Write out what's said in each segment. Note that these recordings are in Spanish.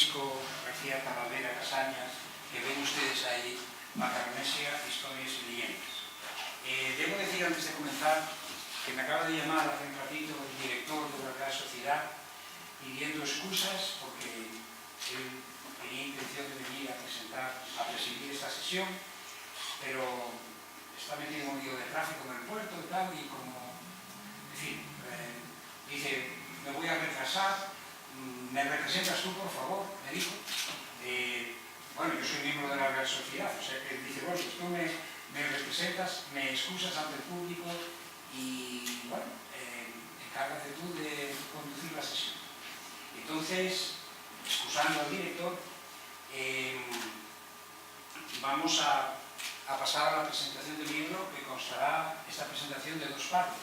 Francisco García Talavera Casañas, que ven ustedes ahí, Macaronesia, Historias y Leyendas. Debo decir antes de comenzar que me acaba de llamar hace un ratito el director de la Real Sociedad pidiendo excusas porque él tenía intención de venir a presidir esta sesión, pero está metido en un lío de tráfico en el puerto y tal, y como, en fin, dice, me voy a retrasar, ¿me representas tú, por favor? Me dijo. Bueno, yo soy miembro de la Real Sociedad, o sea que dice, bueno, pues tú me representas, me excusas ante el público y, bueno, encárgate tú de conducir la sesión. Entonces, excusando al director, vamos a pasar a la presentación del libro, que constará esta presentación de dos partes.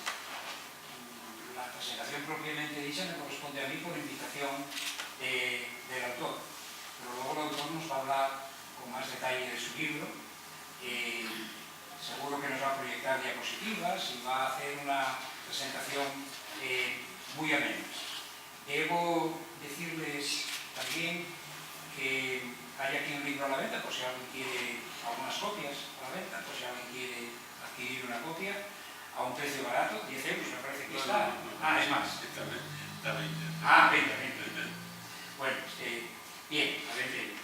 La presentación propiamente dicha me corresponde a mí por invitación del autor, pero luego el autor nos va a hablar con más detalle de su libro. Seguro que nos va a proyectar diapositivas y va a hacer una presentación muy amena. Debo decirles también que hay aquí un libro a la venta, por si alguien quiere algunas copias a la venta, por si alguien quiere adquirir una copia a un precio barato, 10 euros me parece que está. Ah, es más. Está 20. Ah, 20. Bueno, bien, a 20 euros.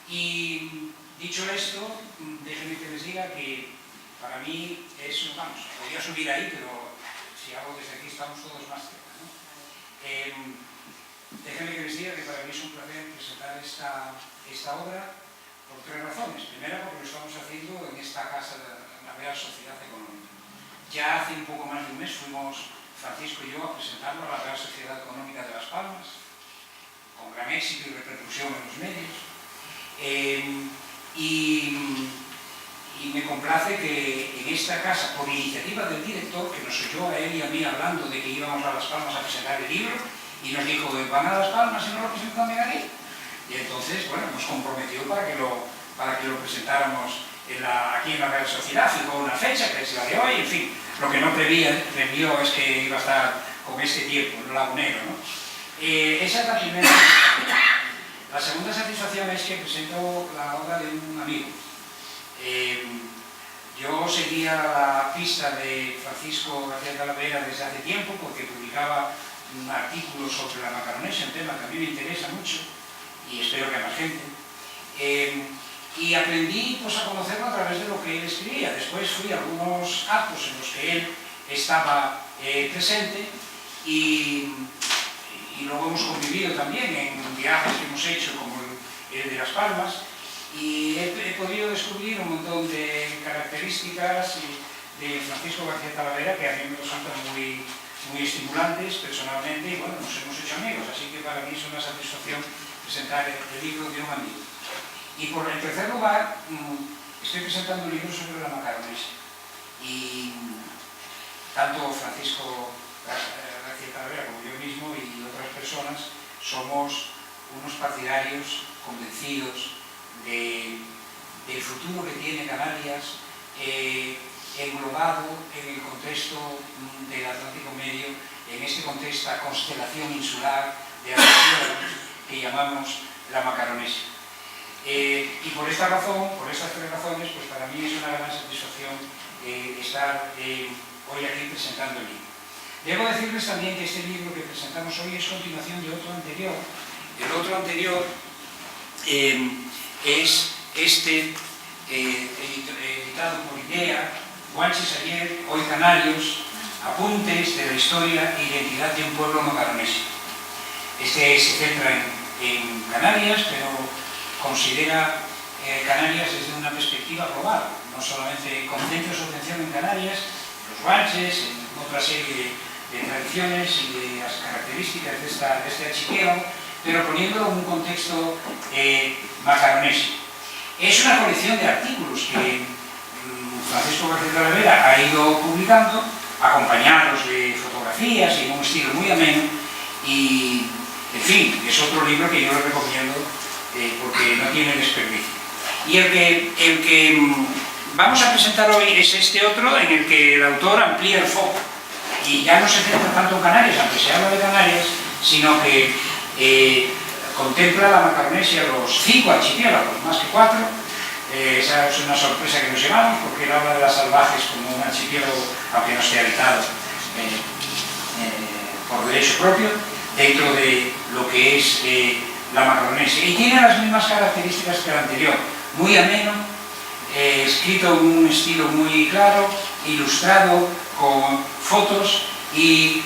Y dicho esto, déjenme que les diga que para mí es, vamos, podría subir ahí, pero si hago desde aquí estamos todos más cerca, ¿no? Déjenme que les diga que para mí es un placer presentar esta obra por tres razones. Primera, porque lo estamos haciendo en esta casa de la Real Sociedad Económica. Ya hace un poco más de un mes fuimos Francisco y yo a presentarlo a la Real Sociedad Económica de Las Palmas, con gran éxito y repercusión en los medios. Y me complace que en esta casa, por iniciativa del director, que nos oyó a él y a mí hablando de que íbamos a Las Palmas a presentar el libro, y nos dijo, van a Las Palmas y no lo presentan también aquí. Y entonces, bueno, nos comprometió para que lo presentáramos aquí en la Real Sociedad, fijó una fecha, que es la de hoy, en fin. Lo que no previó es que iba a estar con este tiempo, no lagunero, ¿no? Esa es la primera satisfacción. La segunda satisfacción es que presento la obra de un amigo. Yo seguía la pista de Francisco García Talavera desde hace tiempo porque publicaba un artículo sobre la Macaronesia, un tema que a mí me interesa mucho y espero que a más gente. Y aprendí pues, a conocerlo a través de lo que él escribía. Después fui a algunos actos en los que él estaba presente y luego hemos convivido también en viajes que hemos hecho como el de Las Palmas y he podido descubrir un montón de características de Francisco García Talavera que a mí me resultan muy estimulantes personalmente y bueno, nos hemos hecho amigos, así que para mí es una satisfacción presentar el libro de un amigo. Y en tercer lugar, estoy presentando un libro sobre la Macaronesia y tanto Francisco García Talavera como yo mismo y otras personas somos unos partidarios convencidos del futuro que tiene Canarias englobado en el contexto del Atlántico Medio, en esta constelación insular de naciones que llamamos la Macaronesia. Y por esta razón, por estas tres razones, pues para mí es una gran satisfacción estar hoy aquí presentando el libro. Debo decirles también que este libro que presentamos hoy es continuación de otro anterior. El otro anterior es este, editado por IDEA, Guanches ayer, hoy Canarios, apuntes de la historia e identidad de un pueblo macaronesio. Este se centra en Canarias, pero considera Canarias desde una perspectiva global. No solamente concentra su atención en Canarias, los Guanches, en otra serie de tradiciones y de las características de este archipiélago, pero poniéndolo en un contexto macaronesio. Es una colección de artículos que Francisco García Talavera ha ido publicando, acompañados de fotografías y en un estilo muy ameno, y, en fin, es otro libro que yo le recomiendo porque no tiene desperdicio. Y el que vamos a presentar hoy es este otro, en el que el autor amplía el foco, y ya no se centra tanto en Canarias, aunque se habla de Canarias, sino que contempla la Macaronesia los 5 archipiélagos, más que 4. Esa es una sorpresa que nos llevamos, porque él habla de las salvajes como un archipiélago, aunque no esté habitado por derecho propio, dentro de lo que es la Macaronesia. Y tiene las mismas características que el anterior, muy ameno, escrito en un estilo muy claro, ilustrado con fotos y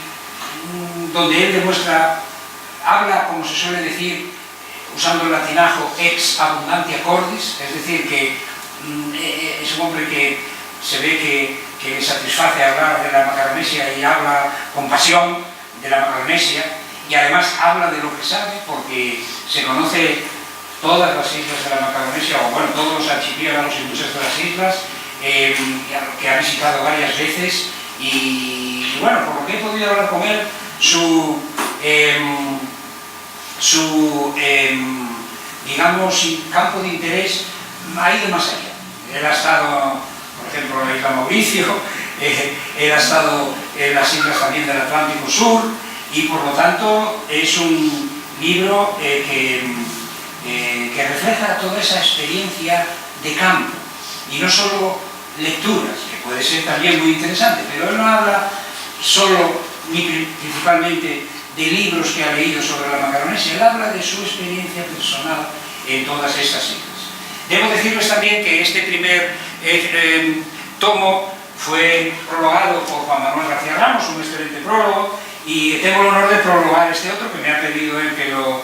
donde él demuestra, habla, como se suele decir, usando el latinajo ex abundantia cordis, es decir, que es un hombre que se ve que le satisface hablar de la Macaronesia y habla con pasión de la Macaronesia, y además habla de lo que sabe porque se conoce todas las islas de la Macaronesia, o bueno, todos los archipiélagos y muchas de las islas, que ha visitado varias veces, y bueno, por lo que he podido hablar con él, su digamos, campo de interés ha ido más allá. Él ha estado, por ejemplo, en la isla Mauricio, él ha estado en las islas también del Atlántico Sur, y por lo tanto es un libro que refleja toda esa experiencia de campo, y no solo lecturas, que puede ser también muy interesante, pero él no habla solo ni principalmente de libros que ha leído sobre la Macaronesia, él habla de su experiencia personal en todas estas islas. Debo decirles también que este primer tomo fue prologado por Juan Manuel García Ramos, un excelente prólogo, y tengo el honor de prologar este otro, que me ha pedido él que lo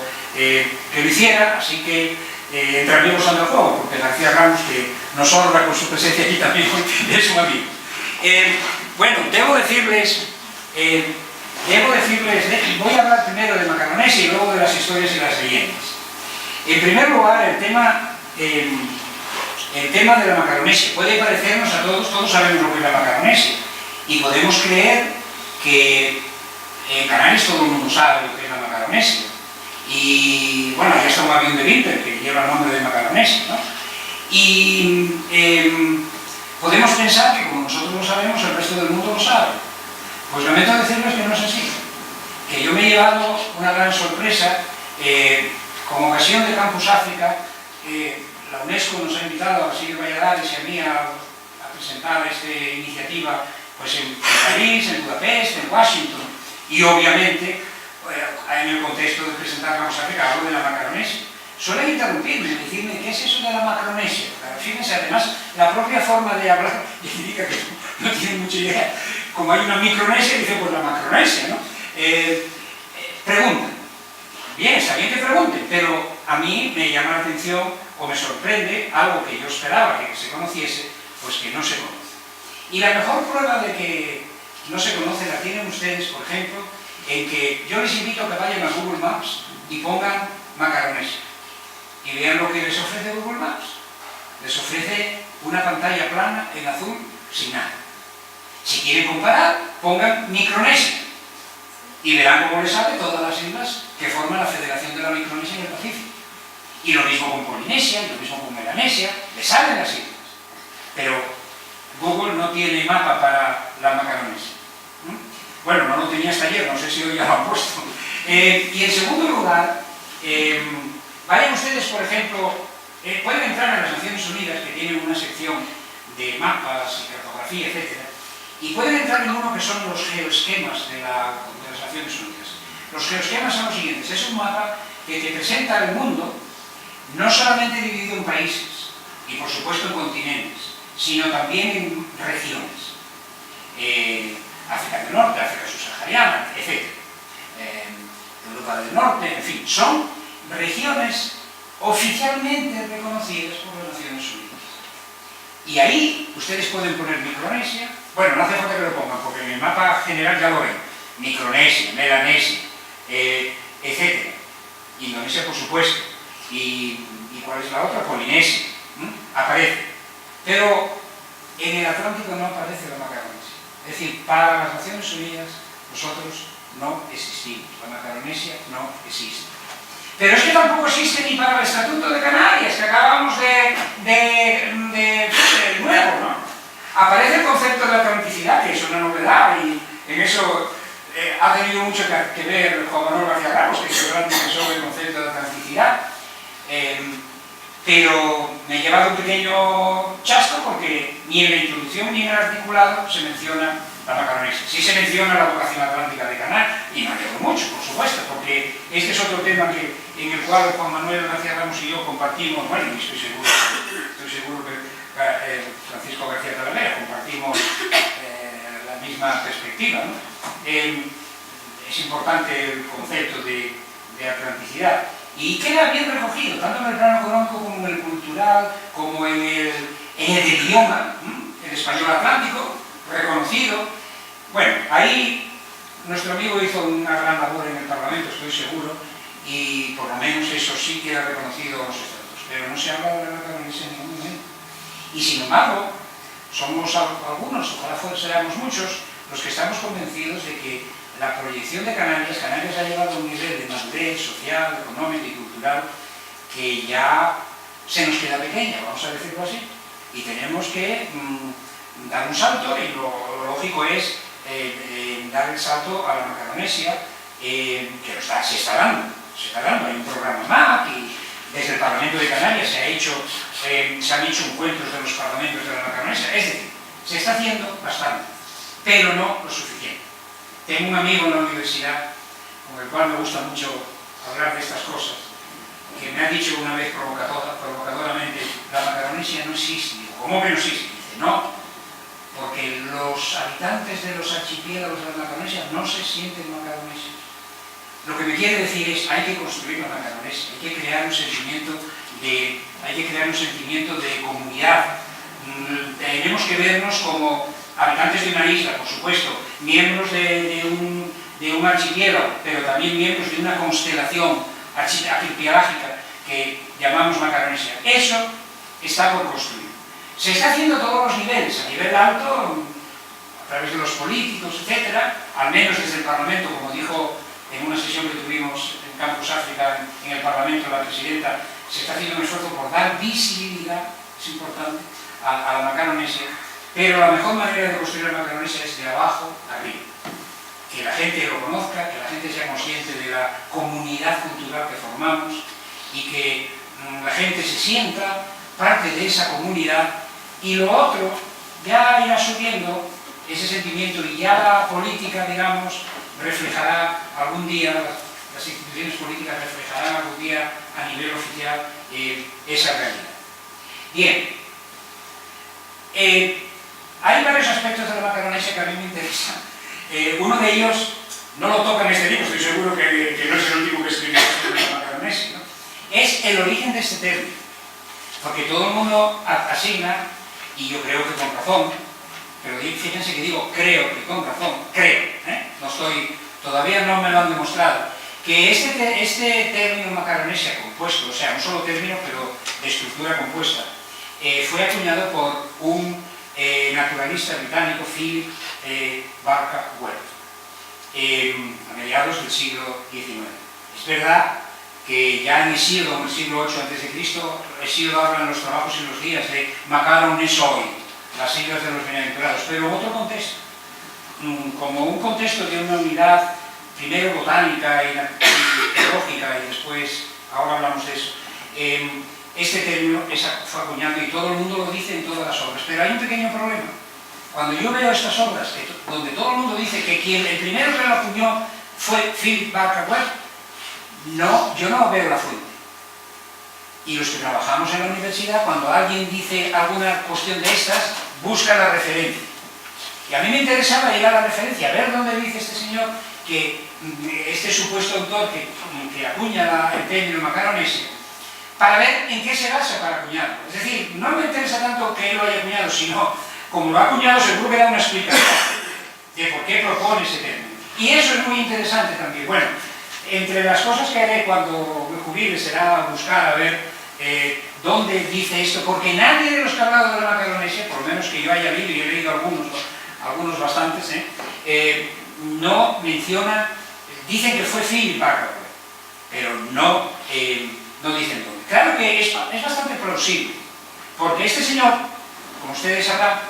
hiciera, así que entre amigos anda el juego, porque García Ramos, que nos honra con su presencia aquí también, es un amigo. Bueno, debo decirles, voy a hablar primero de Macaronesia y luego de las historias y las leyendas. En primer lugar, el tema de la Macaronesia puede parecernos a todos sabemos lo que es la Macaronesia, y podemos creer que en Canarias todo el mundo sabe lo que es la Macaronesia. Y bueno, ya está un avión de Winter que lleva el nombre de Macaronesia, ¿no? Y podemos pensar que como nosotros lo sabemos, el resto del mundo lo sabe. Pues lamento decirles que no es así. Que yo me he llevado una gran sorpresa con ocasión de Campus África. La UNESCO nos ha invitado a Basilio Valladares y a mí a presentar esta iniciativa pues en París, en Budapest, en Washington, y obviamente en el contexto de presentar Campus África hablo de la Macaronesia. Suelen interrumpirme y decirme ¿qué es eso de la Macaronesia? Fíjense, además, la propia forma de hablar indica que no tienen mucha idea. Como hay una Micronesia, dice pues la Macaronesia, ¿no? Preguntan. Bien, está bien que pregunten, pero a mí me llama la atención o me sorprende algo que yo esperaba que se conociese, pues que no se conoce. Y la mejor prueba de que no se conoce la tienen ustedes, por ejemplo, en que yo les invito a que vayan a Google Maps y pongan Macaronesia. Y vean lo que les ofrece Google Maps. Les ofrece una pantalla plana en azul sin nada. Si quieren comparar, pongan Micronesia y verán cómo les sale todas las islas que forman la Federación de la Micronesia en el Pacífico. Y lo mismo con Polinesia, y lo mismo con Melanesia, les salen las islas. Pero Google no tiene mapa para la Macaronesia. Bueno, no lo tenía hasta ayer, no sé si hoy ya lo han puesto. Y en segundo lugar, vayan ustedes, por ejemplo, pueden entrar en las Naciones Unidas, que tienen una sección de mapas y cartografía, etc. Y pueden entrar en uno que son los geoesquemas de las Naciones Unidas. Los geoesquemas son los siguientes. Es un mapa que te presenta el mundo no solamente dividido en países y por supuesto en continentes, sino también en regiones. África del Norte, África subsahariana, etc. Europa del Norte, en fin, son regiones oficialmente reconocidas por las Naciones Unidas. Y ahí ustedes pueden poner Micronesia, bueno, no hace falta que lo pongan, porque en el mapa general ya lo ven, Micronesia, Melanesia, etc. Indonesia, por supuesto, y ¿cuál es la otra? Polinesia, aparece. Pero en el Atlántico no aparece la Macaronesia. Es decir, para las Naciones Unidas nosotros no existimos, la Macaronesia no existe. Pero es que tampoco existe ni para el Estatuto de Canarias, que acabamos de nuevo, ¿no? Aparece el concepto de atlanticidad, que es una novedad, y en eso ha tenido mucho que ver Juan Manuel García Ramos, que es el gran defensor del concepto de atlanticidad. pero me he llevado un pequeño chasco porque ni en la introducción ni en el articulado se menciona la Macaronesia. Sí se menciona la vocación atlántica de Canal, y me alegro mucho, por supuesto, porque este es otro tema en el cual Juan Manuel García Ramos y yo compartimos, bueno, y estoy seguro que Francisco García Talavera compartimos la misma perspectiva, ¿no? Es importante el concepto de atlanticidad, y queda bien recogido, tanto en el plano económico como en el cultural, como en el idioma, el español atlántico, reconocido. Bueno, ahí nuestro amigo hizo una gran labor en el Parlamento, estoy seguro, y por lo menos eso sí queda reconocido en los estatutos, pero no se habla de la Macaronesia en ningún momento. Y sin embargo, somos algunos, ojalá seamos muchos, los que estamos convencidos de que la proyección de Canarias ha llegado a un nivel de madurez social, económica y cultural que ya se nos queda pequeña, vamos a decirlo así, y tenemos que dar un salto, y lo lógico es dar el salto a la Macaronesia, que se está dando, hay un programa MAC, y desde el Parlamento de Canarias se han hecho encuentros de los parlamentos de la Macaronesia, es decir, se está haciendo bastante, pero no lo suficiente. Tengo un amigo en la universidad, con el cual me gusta mucho hablar de estas cosas, que me ha dicho una vez provocadoramente: la Macaronesia no existe. Digo, ¿cómo que no existe? Dice, no, porque los habitantes de los archipiélagos de la Macaronesia no se sienten macaronesios. Lo que me quiere decir es, hay que construir la Macaronesia, hay que crear un sentimiento de comunidad. Tenemos que vernos como habitantes de una isla, por supuesto, miembros de un archipiélago, pero también miembros de una constelación archipelágica que llamamos Macaronesia. Eso está por construir. Se está haciendo a todos los niveles, a nivel alto, a través de los políticos, etcétera, al menos desde el Parlamento, como dijo en una sesión que tuvimos en Campus África, en el Parlamento, la presidenta, se está haciendo un esfuerzo por dar visibilidad, es importante, a la Macaronesia, pero la mejor manera de construir la Macaronesia es de abajo arriba. Que la gente lo conozca, que la gente sea consciente de la comunidad cultural que formamos, y que la gente se sienta parte de esa comunidad, y lo otro ya irá subiendo ese sentimiento, y ya la política, digamos, reflejará algún día, las instituciones políticas reflejarán algún día a nivel oficial esa realidad. Bien, hay varios aspectos de la Macaronesia que a mí me interesan. Uno de ellos, no lo toca en este libro, estoy seguro que no es el último que escribió sobre la Macaronesia, ¿no? Es el origen de este término, porque todo el mundo asigna, y yo creo que con razón, pero fíjense que digo creo que con razón, todavía no me lo han demostrado, que este término Macaronesia compuesto, o sea, un solo término pero de estructura compuesta, fue acuñado por un naturalista británico, Philip Barker Webb, a mediados del siglo XIX. Es verdad que ya en Hesíodo, en el siglo VIII a.C., Hesíodo habla en los trabajos y los días de Macaron es hoy, las siglas de los bienaventurados, pero en otro contexto, como un contexto de una unidad, primero botánica y teológica, y después, ahora hablamos de eso. Este término fue acuñado y todo el mundo lo dice en todas las obras, pero hay un pequeño problema. Cuando yo veo estas obras, donde todo el mundo dice que el primero que lo acuñó fue Philip Barker Webb, yo no veo la fuente. Y los que trabajamos en la universidad, cuando alguien dice alguna cuestión de estas, busca la referencia. Y a mí me interesaba ir a la referencia, a ver dónde dice este señor que este supuesto autor que acuña el término Macaronesia, para ver en qué se basa para acuñarlo. Es decir, no me interesa tanto que él lo haya acuñado, sino, como lo ha acuñado, seguro que da una explicación de por qué propone ese término. Y eso es muy interesante también. Bueno, entre las cosas que haré cuando me jubile será buscar a ver dónde dice esto, porque nadie de los que ha hablado de la Macaronesia, por lo menos que yo haya leído, y he leído algunos bastantes, no menciona, dicen que fue Philip Barker, pero no dicen dónde. Claro que es bastante plausible, porque este señor, como ustedes sabrán,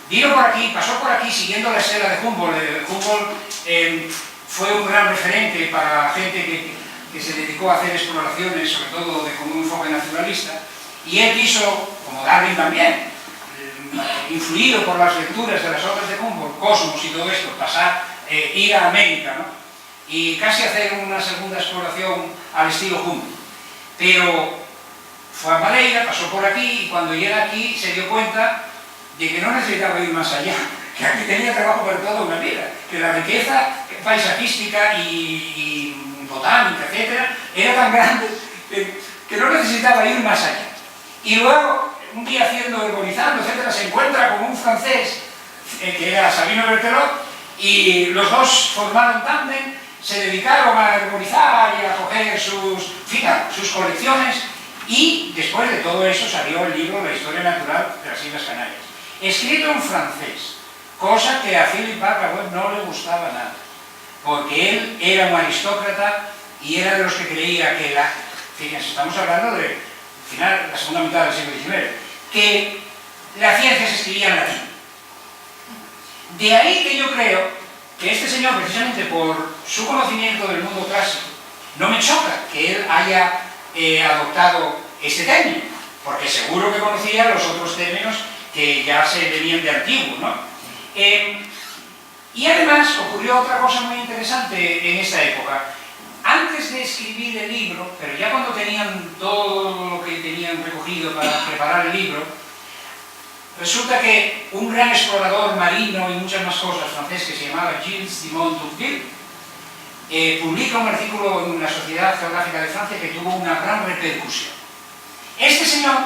vino por aquí, pasó por aquí siguiendo la estela de Humboldt. Humboldt fue un gran referente para la gente que se dedicó a hacer exploraciones, sobre todo con un enfoque naturalista, Y él quiso, como Darwin también, influido por las lecturas de las obras de Humboldt, Cosmos y todo esto, ir a América, ¿no? Y casi hacer una segunda exploración al estilo Humboldt. Pero fue a Madeira, pasó por aquí, y cuando llega aquí se dio cuenta de que no necesitaba ir más allá, que aquí tenía trabajo para toda una vida, que la riqueza paisajística y botánica, etcétera, era tan grande que no necesitaba ir más allá. Y luego, un día haciendo, herborizando, etcétera, se encuentra con un francés, que era Sabino Berthelot, y los dos formaron tándem, se dedicaron a herborizar y a coger sus colecciones, y después de todo eso salió el libro La historia natural de las Islas Canarias, escrito en francés, cosa que a Philip Barker no le gustaba nada, porque él era un aristócrata y era de los que creía que fíjense, estamos hablando de final, la segunda mitad del siglo XIX, que la ciencia se escribía en latín. De ahí que yo creo que este señor, precisamente por su conocimiento del mundo clásico, no me choca que él haya adoptado este término, porque seguro que conocía los otros términos que ya se venían de antiguo, ¿no? Y además ocurrió otra cosa muy interesante en esta época. Antes de escribir el libro, pero ya cuando tenían todo lo que tenían recogido para preparar el libro, resulta que un gran explorador marino y muchas más cosas francés que se llamaba Gilles Dumont d'Urville publica un artículo en la Sociedad Geográfica de Francia que tuvo una gran repercusión. Este señor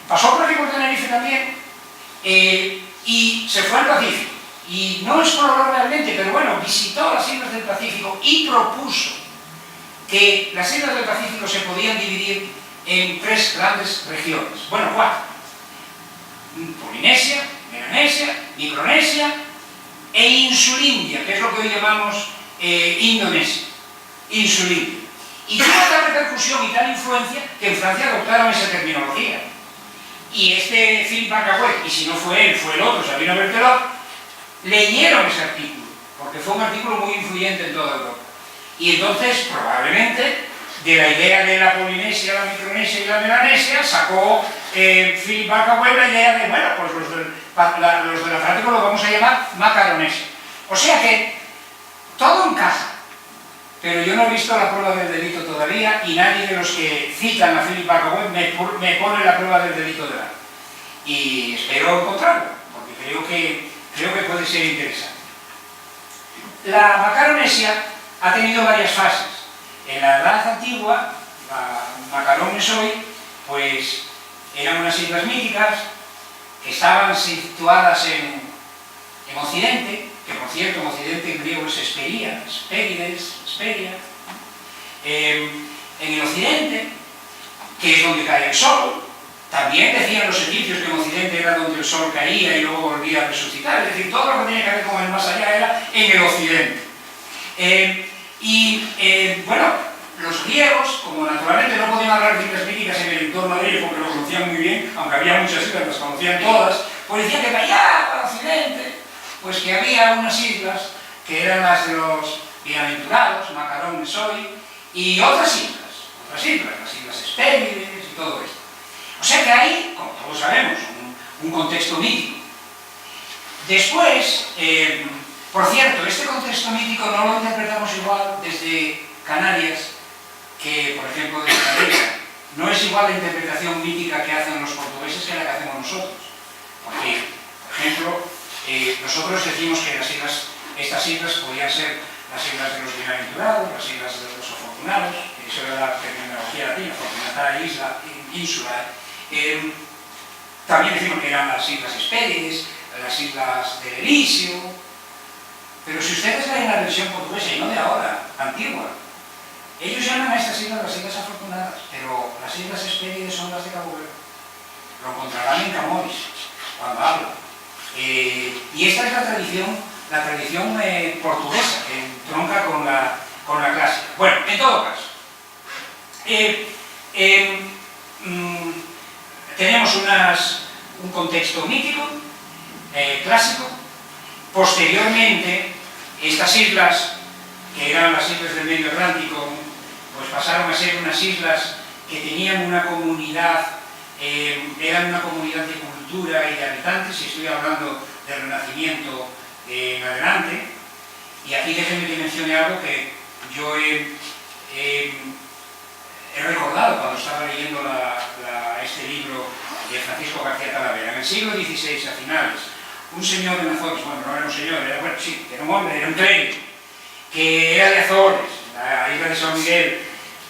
pasó por aquí por Tenerife también y se fue al Pacífico. Y no exploró realmente, pero bueno, visitó las islas del Pacífico y propuso que las islas del Pacífico se podían dividir en 3 grandes regiones. Bueno, 4. Polinesia, Melanesia, Micronesia e Insulindia, que es lo que hoy llamamos Indonesia. Insulindia. Y tuvo tal repercusión y tal influencia que en Francia adoptaron esa terminología. Y este Philip Barker, y si no fue él, fue el otro, Sabino Berthelot, leyeron ese artículo, porque fue un artículo muy influyente en toda Europa. Y entonces, probablemente, de la idea de la Polinesia, la Micronesia y la Melanesia, sacó Philip Barker la idea de, bueno, pues los del Atlántico los vamos a llamar Macaronesia. O sea que todo encaja, pero yo no he visto la prueba del delito todavía y nadie de los que citan a Philip Barker me pone la prueba del delito de la. Y espero encontrarlo, porque creo que puede ser interesante. La Macaronesia ha tenido varias fases. En la Edad Antigua, Macarones hoy, pues eran unas islas míticas que estaban situadas en Occidente, que por cierto en Occidente en griego es Hesperia, Hesperia, en el Occidente, que es donde cae el sol. También decían los egipcios que en Occidente era donde el sol caía y luego volvía a resucitar, es decir, todo lo que tenía que ver con el más allá era en el Occidente. Bueno, los griegos, como naturalmente no podían hablar de islas míticas en el entorno de ellos porque lo conocían muy bien, aunque había muchas islas, las conocían todas, pues decían que para allá, para Occidente, pues que había unas islas que eran las de los bienaventurados, Macarones hoy, y otras islas, las islas Hespérides y todo esto. O sea que hay, como todos sabemos, un contexto mítico. Después, por cierto, este contexto mítico no lo interpretamos igual desde Canarias que, por ejemplo, desde Madeira. No es igual la interpretación mítica que hacen los portugueses que la que hacemos nosotros. Porque, por ejemplo, nosotros decimos que estas islas podían ser las islas de los bienaventurados, las islas de los afortunados, eso era la terminología latina, fortunata isla, ínsula. También decimos que eran las islas Hespérides, las islas del Elíseo. Pero si ustedes leen la versión portuguesa, y no de ahora, antigua, ellos llaman a estas islas las islas afortunadas, pero las islas Hespérides son las de Cabo Verde. Lo encontrarán en Camões, cuando habla. Y esta es la tradición portuguesa, que tronca con la clásica. Bueno, en todo caso, tenemos un contexto mítico, clásico. Posteriormente, estas islas, que eran las islas del Medio Atlántico, pues pasaron a ser unas islas que tenían una comunidad eran una comunidad de cultura y de habitantes, y estoy hablando del Renacimiento en adelante. Y aquí déjenme que mencione algo que yo he recordado cuando estaba leyendo este libro de Francisco García Talavera. En el siglo XVI, a finales, un señor de Azores, bueno, no era un señor, era un hombre, era un clérigo, que era de Azores, la isla de San Miguel,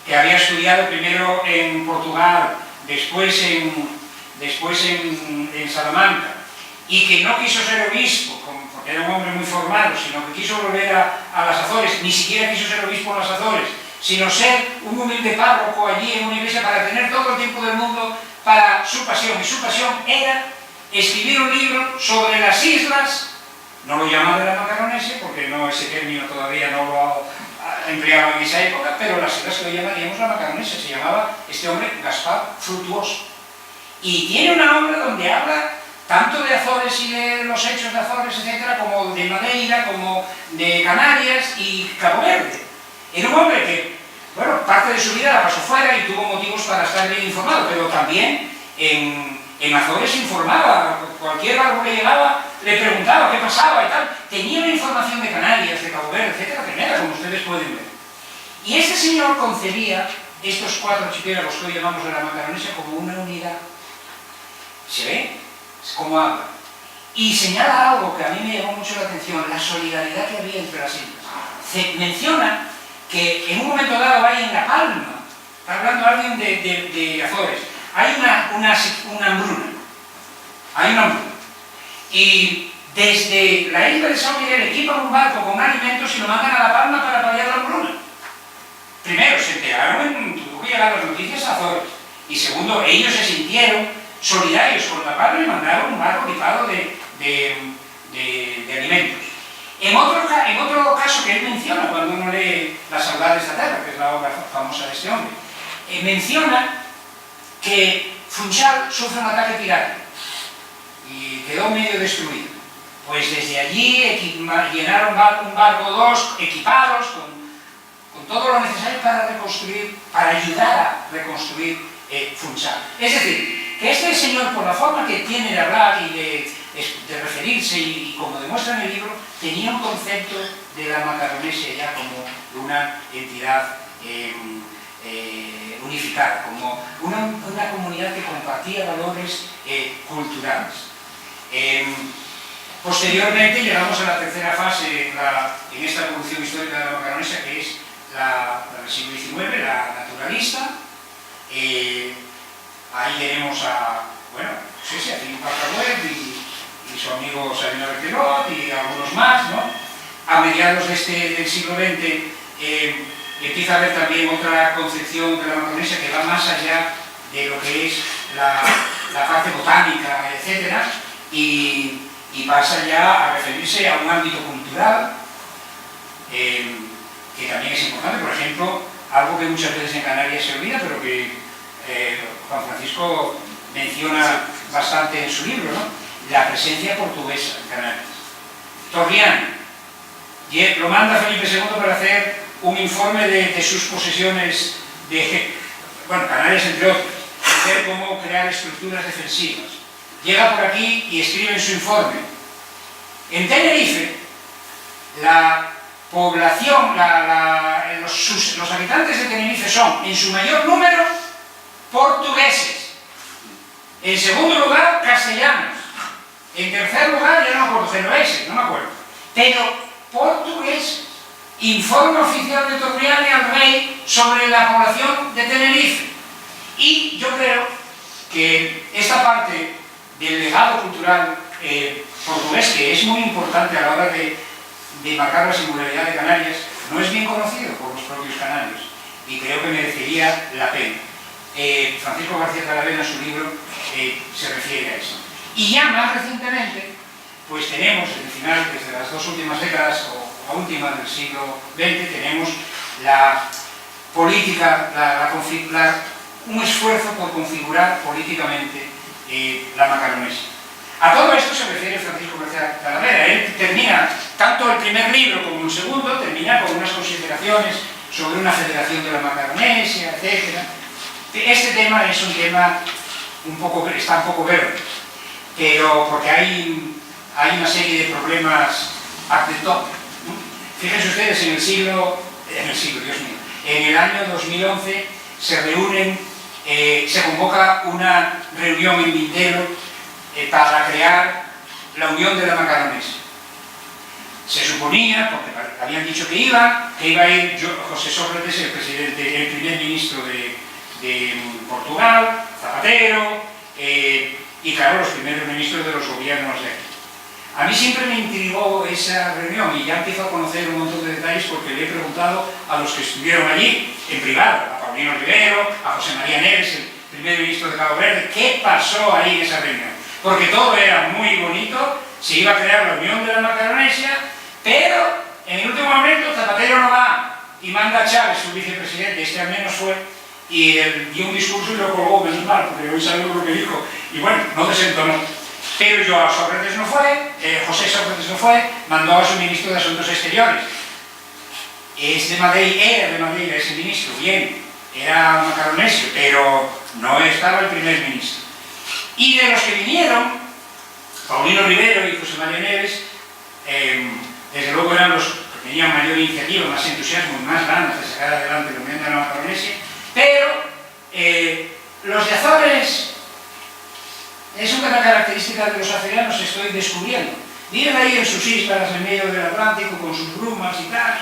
que había estudiado primero en Portugal, después en Salamanca, y que no quiso ser obispo, porque era un hombre muy formado, sino que quiso volver a las Azores, ni siquiera quiso ser obispo en las Azores, sino ser un humilde párroco allí en una iglesia para tener todo el tiempo del mundo para su pasión. Y su pasión era escribir un libro sobre las islas, no lo llama de la Macaronesia, porque no, ese término todavía no lo empleaba en esa época, pero las islas que lo llamaríamos la Macaronesia, se llamaba este hombre Gaspar Frutuoso. Y tiene una obra donde habla tanto de Azores y de los hechos de Azores, etcétera, como de Madeira, como de Canarias y Cabo Verde. Era un hombre que, bueno, parte de su vida la pasó fuera y tuvo motivos para estar bien informado, pero también en Azores informaba. Cualquier barco que llegaba le preguntaba qué pasaba y tal. Tenía una información de Canarias, de Cabo Verde, etcétera, tremenda, como ustedes pueden ver. Y este señor concebía estos 4 archipiélagos que hoy llamamos de la Macaronesia como una unidad. ¿Se ve? Es como habla. Y señala algo que a mí me llamó mucho la atención, la solidaridad que había entre las islas. Menciona que en un momento dado hay en La Palma, está hablando alguien de Azores, hay una hambruna. Hay una hambruna. Y desde la isla de San Miguel equipan un barco con alimentos y lo mandan a La Palma para paliar la hambruna. Primero, se enteraron, tuvo que llegar las noticias a Azores. Y segundo, ellos se sintieron solidarios con La Palma y mandaron un barco equipado de alimentos. En otro caso que él menciona cuando uno lee Las saudades de la Terra, que es la obra famosa de este hombre, menciona que Funchal sufre un ataque pirata y quedó medio destruido. Pues desde allí llenaron un barco 2 equipados con todo lo necesario para reconstruir, para ayudar a reconstruir Funchal. Es decir, que este señor, por la forma que tiene de hablar y de referirse y como demuestra en el libro, tenía un concepto de la Macaronesia ya como una entidad unificada, como una comunidad que compartía valores culturales. Posteriormente llegamos a la tercera fase en esta evolución histórica de la Macaronesia, que es la del siglo XIX, la naturalista. Ahí tenemos a Philippe Pascalweb y su amigo Sabino Berthelot y algunos más, ¿no? A mediados del siglo XX empieza a haber también otra concepción de la Macaronesia que va más allá de lo que es la parte botánica, etc. Y pasa ya a referirse a un ámbito cultural que también es importante. Por ejemplo, algo que muchas veces en Canarias se olvida, pero que Juan Francisco menciona bastante en su libro, ¿no? La presencia portuguesa en Canarias. Torriani lo manda Felipe II para hacer un informe de sus posesiones Canarias entre otras, de ver cómo crear estructuras defensivas. Llega por aquí y escribe en su informe: en Tenerife, la población, los habitantes de Tenerife son, en su mayor número, portugueses. En segundo lugar, castellanos. En tercer lugar, ya no me acuerdo, genoveses, no me acuerdo. Pero portugueses. Informe oficial de Torriani al rey sobre la población de Tenerife. Y yo creo que esta parte del legado cultural portugués, que es muy importante a la hora de marcar la singularidad de Canarias, no es bien conocido por los propios canarios y creo que merecería la pena. Francisco García Talavera, en su libro, se refiere a eso. Y ya más recientemente, pues tenemos, desde las 2 últimas décadas, o la última del siglo XX, tenemos la política, un esfuerzo por configurar políticamente la Macaronesia. A todo esto se refiere Francisco García Talavera. Él termina, tanto el primer libro como el segundo, termina con unas consideraciones sobre una federación de la Macaronesia, etc. Este tema es un tema está un poco verde, pero porque hay una serie de problemas at the top, ¿no? Fíjense ustedes, Dios mío, en el año 2011 se convoca una reunión en Mindelo para crear la Unión de la Macaronesia. Se suponía, porque habían dicho que iba a ir José Sócrates, el primer ministro de Portugal, Zapatero, y claro, los primeros ministros de los gobiernos de aquí. A mí siempre me intrigó esa reunión y ya empiezo a conocer un montón de detalles porque le he preguntado a los que estuvieron allí, en privado, a Paulino Rivero, a José María Neves, el primer ministro de Cabo Verde, qué pasó ahí en esa reunión. Porque todo era muy bonito, se iba a crear la Unión de la Macaronesia, pero en el último momento Zapatero no va y manda a Chávez, su vicepresidente, este al menos fue, y él dio un discurso y lo colgó, menos mal, porque hoy sabemos lo que dijo, y bueno, no desentonó. Pero Sócrates no fue, José Sócrates no fue, mandó a su ministro de Asuntos Exteriores. Era de Madeira ese ministro, bien, era macaronesio, pero no estaba el primer ministro. Y de los que vinieron, Paulino Rivero y José María Neves, desde luego eran los que tenían mayor iniciativa, más entusiasmo y más ganas de sacar adelante la Unión de la Macaronesia, pero los de Azores es una característica de los açorianos que estoy descubriendo. Viven ahí en sus islas, en medio del Atlántico, con sus brumas y tal.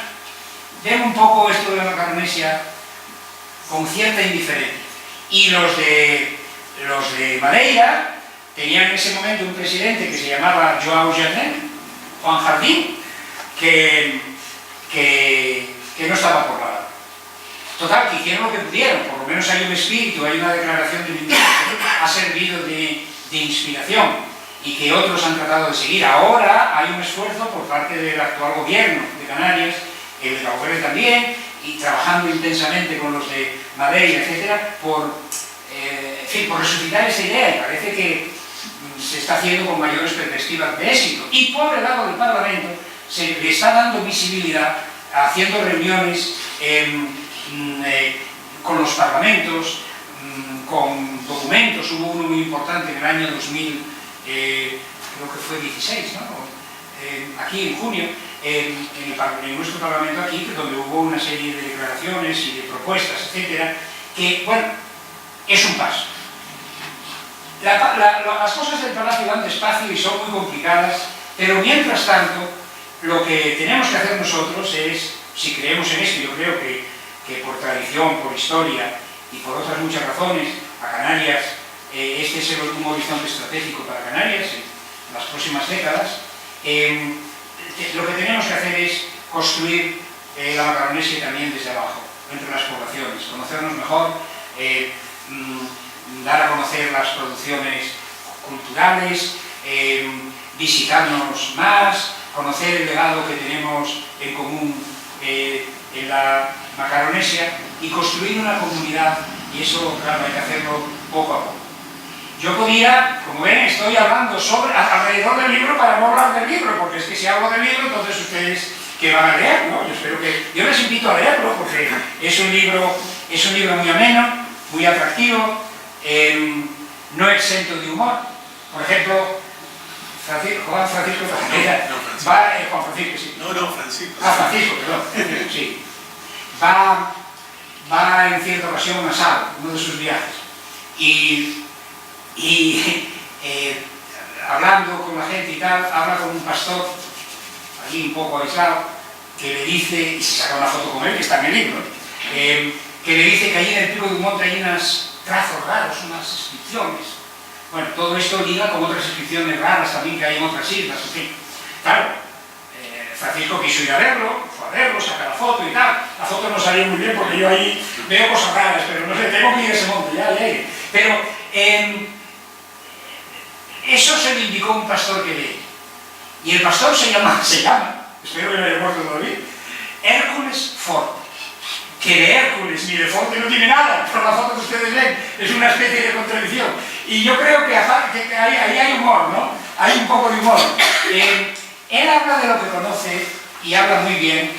Ven un poco esto de la Macaronesia con cierta indiferencia. Y los de Madeira tenían en ese momento un presidente que se llamaba João Jardim, Juan Jardín, que no estaba por la... Total, que hicieron lo que pudieron, por lo menos hay un espíritu, hay una declaración de ministro que ha servido de inspiración y que otros han tratado de seguir. Ahora hay un esfuerzo por parte del actual gobierno de Canarias, el de Cabo Verde también, y trabajando intensamente con los de Madeira, etcétera, por resucitar esta idea, y parece que se está haciendo con mayores perspectivas de éxito. Y por el lado del Parlamento se le está dando visibilidad haciendo reuniones con los parlamentos, con documentos. Hubo uno muy importante en el año 2000, creo que fue 16, ¿no? Aquí en junio, en nuestro Parlamento aquí, donde hubo una serie de declaraciones y de propuestas, etcétera, que, bueno, es un paso. Las cosas del Palacio van despacio y son muy complicadas, pero mientras tanto, lo que tenemos que hacer nosotros es, si creemos en esto, yo creo que por tradición, por historia y por otras muchas razones, a Canarias, este es un horizonte estratégico para Canarias en las próximas décadas, lo que tenemos que hacer es construir la Macaronesia también desde abajo, entre las poblaciones, conocernos mejor, dar a conocer las producciones culturales, visitarnos más, conocer el legado que tenemos en común en la Macaronesia y construir una comunidad, y eso, claro, hay que hacerlo poco a poco. Yo podía, como ven, estoy hablando alrededor del libro para no hablar del libro, porque es que si hablo del libro, entonces ustedes, ¿qué van a leer? ¿No? Yo les invito a leerlo, porque es un libro muy ameno, muy atractivo, no exento de humor. Por ejemplo, Juan Francisco, sí. No, Francisco. Francisco, perdón, sí. Va en cierta ocasión a Sal, uno de sus viajes, y hablando con la gente y tal, habla con un pastor, allí un poco aislado, que le dice, y se saca una foto con él, que está en el libro, que le dice que allí en el pico de un monte hay unos trazos raros, unas inscripciones. Bueno, todo esto liga con otras inscripciones raras también que hay en otras islas, en fin. Claro, Francisco quiso ir a verlo, fue a verlo, saca la foto y tal. La foto no salió muy bien porque yo ahí veo cosas raras, pero no sé, tengo que ir a ese monte, ya iré. Pero eso se lo indicó un pastor que leí. Y el pastor se llama, espero que no haya muerto todavía, Hércules Forte. Que de Hércules ni de Forte no tiene nada, por la foto que ustedes ven, es una especie de contradicción. Y yo creo que ahí hay humor, ¿no? Hay un poco de humor. Él habla de lo que conoce y habla muy bien.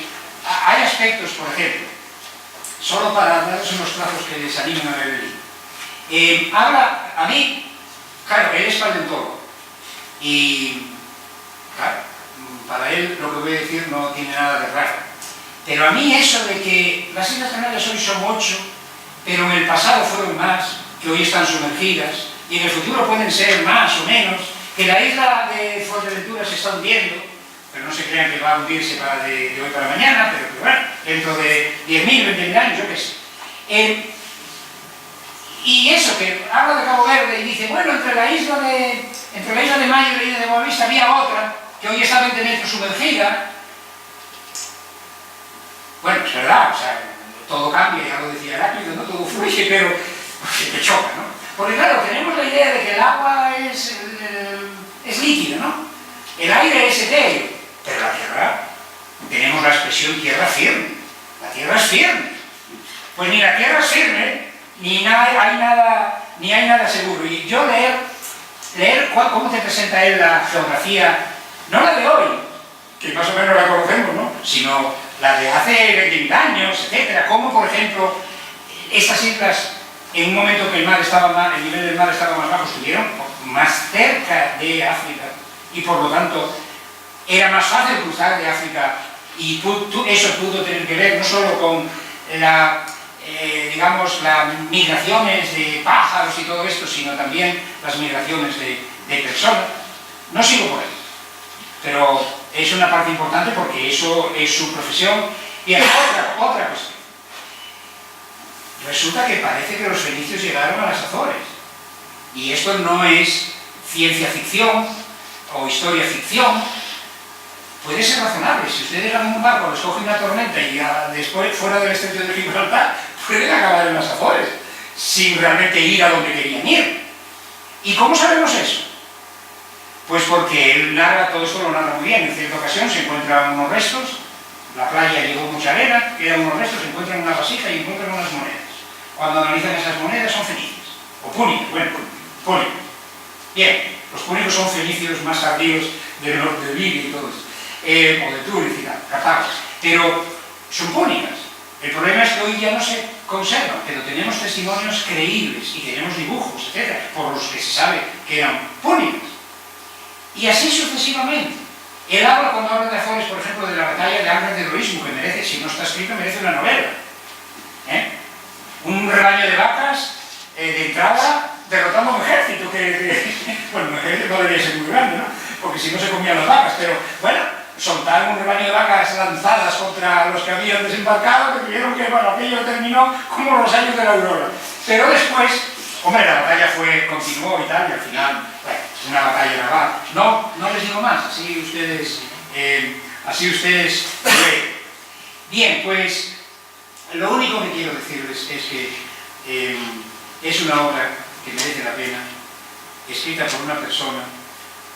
Hay aspectos, por ejemplo, solo para darles unos trazos que les animan a ver el libro. Habla, a mí, claro, él es paleontólogo y, claro, para él lo que voy a decir no tiene nada de raro. Pero a mí eso de que las Islas Canarias hoy son 8, pero en el pasado fueron más, que hoy están sumergidas, y en el futuro pueden ser más o menos, que la isla de Fuerteventura se está hundiendo, pero no se crean que va a hundirse de hoy para mañana, pero que bueno, dentro de 10.000, 20.000 años, yo qué sé. Y eso, que habla de Cabo Verde y dice, bueno, entre la isla de Mayo y la isla de Boavista había otra, que hoy está 20 metros sumergida. Bueno, es verdad, o sea, todo cambia, ya lo decía Heráclito, ¿no? Todo fluye, pero te choca, ¿no? Porque claro, tenemos la idea de que el agua es líquida, ¿no? El aire es etéreo, pero la tierra, tenemos la expresión tierra firme. La tierra es firme. Pues ni la tierra es firme, ni hay nada seguro. Y yo leer cómo te presenta él la geografía, no la de hoy, que más o menos la conocemos, ¿no? Sino la de hace 20 años, etcétera. Como, por ejemplo, estas islas, en un momento que el nivel del mar estaba más bajo, estuvieron más cerca de África y por lo tanto era más fácil cruzar de África y eso pudo tener que ver no solo con digamos, las migraciones de pájaros y todo esto, sino también las migraciones de personas. No sigo por ahí, pero es una parte importante porque eso es su profesión. Y otra cuestión. Resulta que parece que los fenicios llegaron a las Azores. Y esto no es ciencia ficción o historia ficción. Puede ser razonable. Si ustedes van en un barco, les coge una tormenta y después, fuera del estrecho de Gibraltar, pueden acabar en las Azores, sin realmente ir a donde querían ir. ¿Y cómo sabemos eso? Pues porque él narra, todo esto lo narra muy bien. En cierta ocasión se encuentran unos restos, la playa llevó mucha arena, quedan unos restos, se encuentran una vasija y encuentran unas monedas. Cuando analizan esas monedas son fenicias, o púnicos, bueno, púnicos. Bien, los púnicos son fenicios más tardíos del norte de Libia y todo eso, o de Túnez y tal, Cartago, pero son púnicas. El problema es que hoy ya no se conservan, pero tenemos testimonios creíbles y tenemos dibujos, etc., por los que se sabe que eran púnicas. Y así sucesivamente. Él habla, cuando habla de Azores, por ejemplo, de la batalla de Angras de Heroísmo, que merece, si no está escrito, merece una novela. Un rebaño de vacas, de entrada, derrotando a un ejército, bueno, un ejército no debería ser muy grande, ¿no? Porque si no se comían las vacas, pero bueno, soltaron un rebaño de vacas lanzadas contra los que habían desembarcado, que vieron que, bueno, aquello terminó como los años de la aurora. Pero después, hombre, la batalla continuó y tal, y al final, bueno, una batalla naval. No les digo más, así ustedes lo ven. Bien, pues, lo único que quiero decirles es que es una obra que merece la pena, escrita por una persona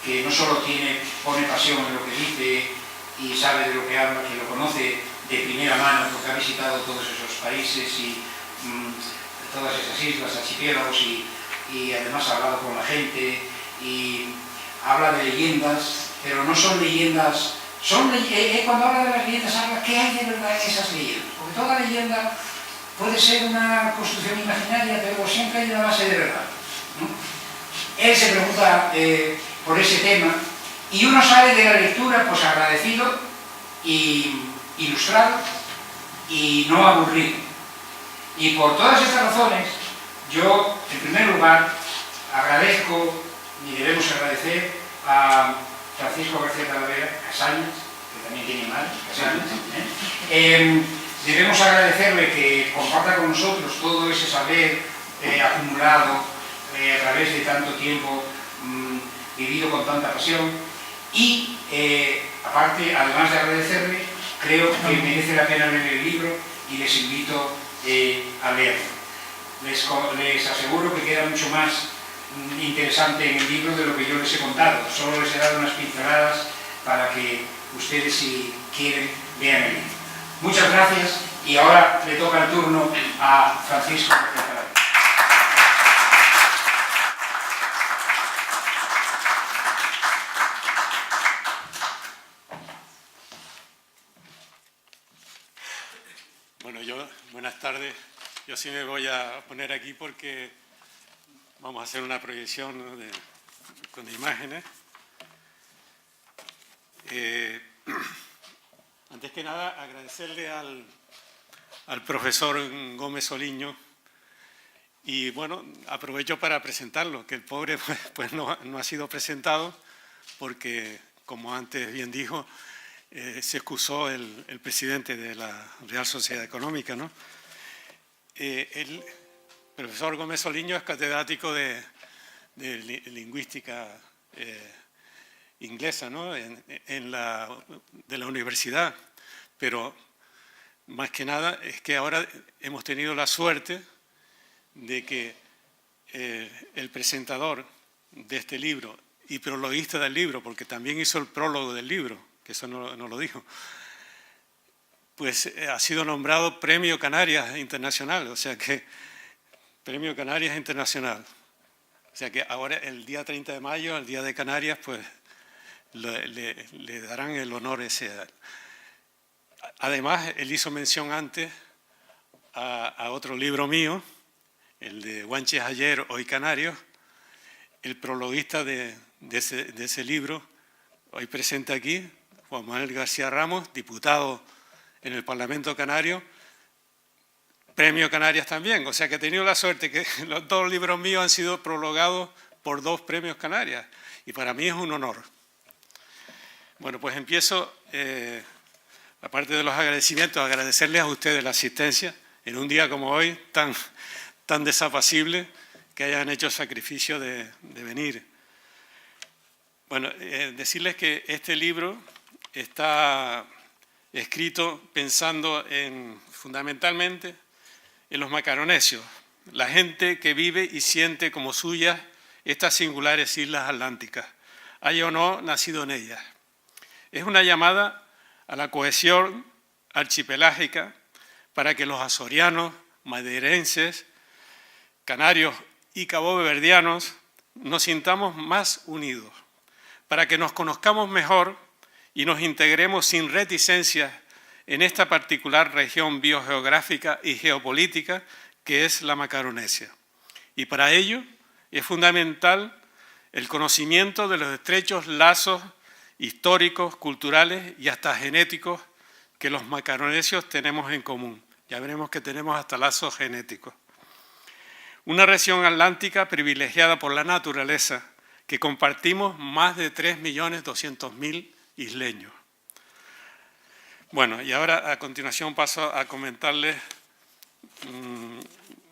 que no solo pone pasión en lo que dice y sabe de lo que habla, que lo conoce de primera mano porque ha visitado todos esos países y todas esas islas, archipiélagos y además ha hablado con la gente y habla de leyendas, pero no son leyendas, cuando habla de las leyendas habla qué hay de verdad en esas leyendas, porque toda leyenda puede ser una construcción imaginaria, pero siempre hay una base de verdad, ¿no? Él se pregunta por ese tema y uno sale de la lectura pues agradecido y ilustrado y no aburrido. Y por todas estas razones yo en primer lugar agradezco y debemos agradecer a Francisco García Talavera Casañas, que también tiene mal, Casañas, debemos agradecerle que comparta con nosotros todo ese saber acumulado a través de tanto tiempo vivido con tanta pasión y aparte, además de agradecerle, creo que merece la pena leer el libro y les invito a leerlo. Les aseguro que queda mucho más interesante en el libro de lo que yo les he contado. Solo les he dado unas pinceladas para que ustedes, si quieren, vean el libro. Muchas gracias y ahora le toca el turno a Francisco. Bueno, buenas tardes. Yo sí me voy a poner aquí porque Vamos a hacer una proyección, ¿no?, con imágenes. Antes que nada, agradecerle al profesor Gómez Soliño. Y bueno, aprovecho para presentarlo, que el pobre pues no ha sido presentado porque, como antes bien dijo, se excusó el presidente de la Real Sociedad Económica, ¿no? El profesor Gómez Soliño es catedrático de lingüística inglesa, ¿no?, de la universidad, pero más que nada es que ahora hemos tenido la suerte de que el presentador de este libro y prologuista del libro, porque también hizo el prólogo del libro, que eso no lo dijo, pues ha sido nombrado Premio Canarias Internacional, o sea que Premio Canarias Internacional. O sea que ahora el día 30 de mayo, el Día de Canarias, pues le darán el honor ese. Además, él hizo mención antes a otro libro mío, el de Guanches ayer, hoy Canarios. El prologuista de ese libro, hoy presente aquí, Juan Manuel García Ramos, diputado en el Parlamento Canario, Premio Canarias también. O sea que he tenido la suerte que los dos libros míos han sido prologados por 2 premios Canarias. Y para mí es un honor. Bueno, pues empiezo, aparte de los agradecimientos, agradecerles a ustedes la asistencia en un día como hoy, tan desapacible, que hayan hecho el sacrificio de venir. Bueno, decirles que este libro está escrito pensando fundamentalmente en los macaronesios, la gente que vive y siente como suyas estas singulares islas atlánticas, haya o no nacido en ellas. Es una llamada a la cohesión archipelágica para que los azorianos, madeirenses, canarios y caboverdianos nos sintamos más unidos, para que nos conozcamos mejor y nos integremos sin reticencias en esta particular región biogeográfica y geopolítica que es la Macaronesia. Y para ello es fundamental el conocimiento de los estrechos lazos históricos, culturales y hasta genéticos que los macaronesios tenemos en común. Ya veremos que tenemos hasta lazos genéticos. Una región atlántica privilegiada por la naturaleza que compartimos más de 3.200.000 isleños. Bueno, y ahora a continuación paso a comentarles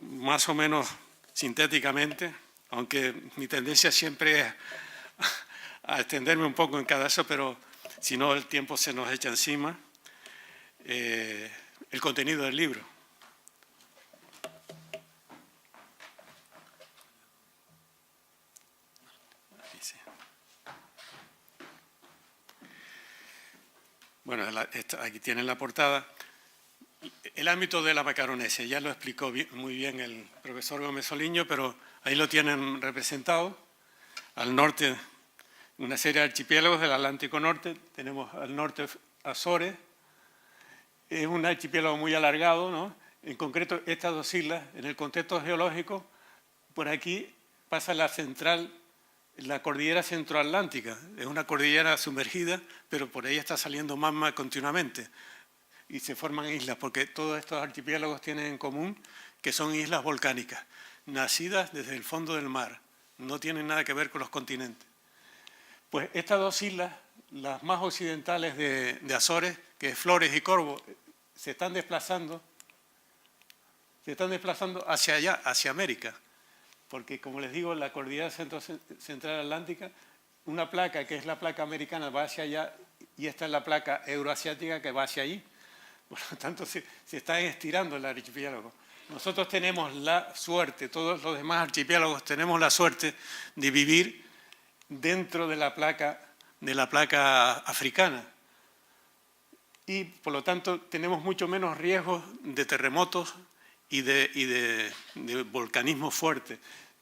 más o menos sintéticamente, aunque mi tendencia siempre es a extenderme un poco en cada eso, pero si no el tiempo se nos echa encima, el contenido del libro. Bueno, aquí tienen la portada. El ámbito de la Macaronesia, ya lo explicó muy bien el profesor Gómez Soliño, pero ahí lo tienen representado. Al norte, una serie de archipiélagos del Atlántico Norte. Tenemos al norte Azores. Es un archipiélago muy alargado, ¿no? En concreto, estas 2 islas, en el contexto geológico, por aquí pasa la cordillera centroatlántica. Es una cordillera sumergida, pero por ahí está saliendo magma continuamente y se forman islas, porque todos estos archipiélagos tienen en común que son islas volcánicas, nacidas desde el fondo del mar, no tienen nada que ver con los continentes. Pues estas 2 islas, las más occidentales de Azores, que es Flores y Corvo, se están desplazando hacia allá, hacia América, porque como les digo, la cordillera central atlántica, una placa que es la placa americana va hacia allá y esta es la placa euroasiática que va hacia allí. Por lo tanto, se está estirando el archipiélago. Nosotros tenemos la suerte, todos los demás archipiélagos tenemos la suerte de vivir dentro de la placa africana. Y, por lo tanto, tenemos mucho menos riesgos de terremotos y de volcanismo fuerte.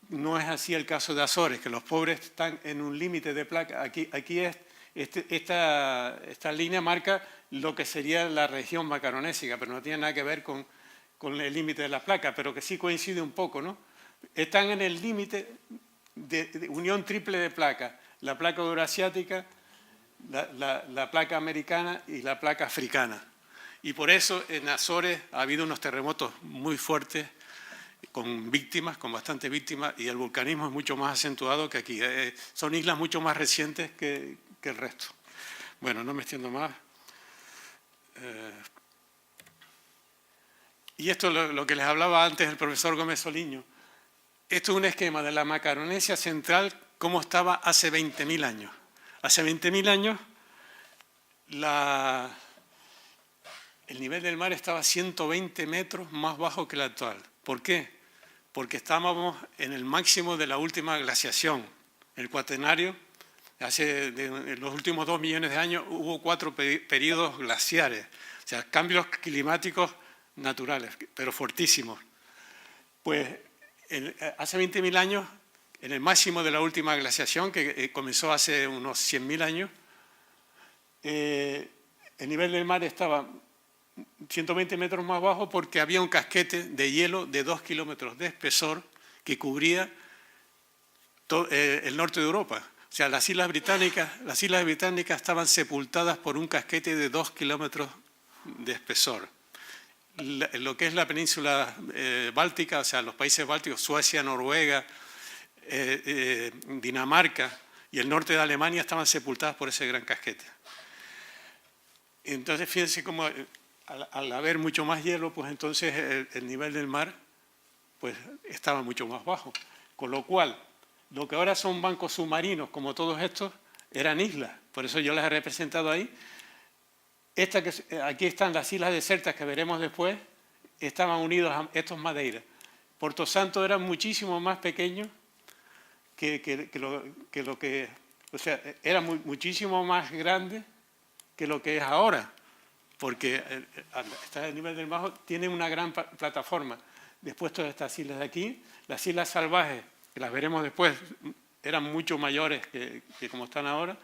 No es así el caso de Azores, que los pobres están en un límite de placa. Aquí esta línea marca lo que sería la región macaronésica, pero no tiene nada que ver con el límite de la placa, pero que sí coincide un poco, ¿no? están en el límite de unión triple de placas, la placa euroasiática, la placa americana y la placa africana. Y por eso en Azores ha habido unos terremotos muy fuertes, con víctimas, con bastantes víctimas, y el vulcanismo es mucho más acentuado que aquí. Son islas mucho más recientes que el resto. Bueno, no me extiendo más. Y esto es lo que les hablaba antes el profesor Gómez Soliño. Esto es un esquema de la Macaronesia central, cómo estaba hace 20.000 años. Hace 20.000 años el nivel del mar estaba 120 metros más bajo que el actual. ¿Por qué? Porque estábamos en el máximo de la última glaciación. El Cuaternario, en los últimos 2 millones de años, hubo 4 periodos glaciares, o sea, cambios climáticos naturales, pero fortísimos. Pues hace 20.000 años, en el máximo de la última glaciación, que comenzó hace unos 100.000 años, el nivel del mar estaba 120 metros más bajo porque había un casquete de hielo de 2 kilómetros de espesor que cubría el norte de Europa. O sea, las islas británicas estaban sepultadas por un casquete de 2 kilómetros de espesor. Lo que es la península báltica, o sea, los países bálticos, Suecia, Noruega, Dinamarca y el norte de Alemania estaban sepultadas por ese gran casquete. Entonces, fíjense cómo al haber mucho más hielo, pues entonces el nivel del mar pues, estaba mucho más bajo. Con lo cual, lo que ahora son bancos submarinos, como todos estos, eran islas. Por eso yo las he representado ahí. Aquí están las islas desiertas que veremos después, estaban unidos a estos Madeira. Porto Santo era muchísimo más pequeño o sea, era muchísimo más grande que lo que es ahora, porque está a nivel del mar, tiene una gran plataforma. Después todas estas islas de aquí, las islas salvajes, que las veremos después, eran mucho mayores que como están ahora.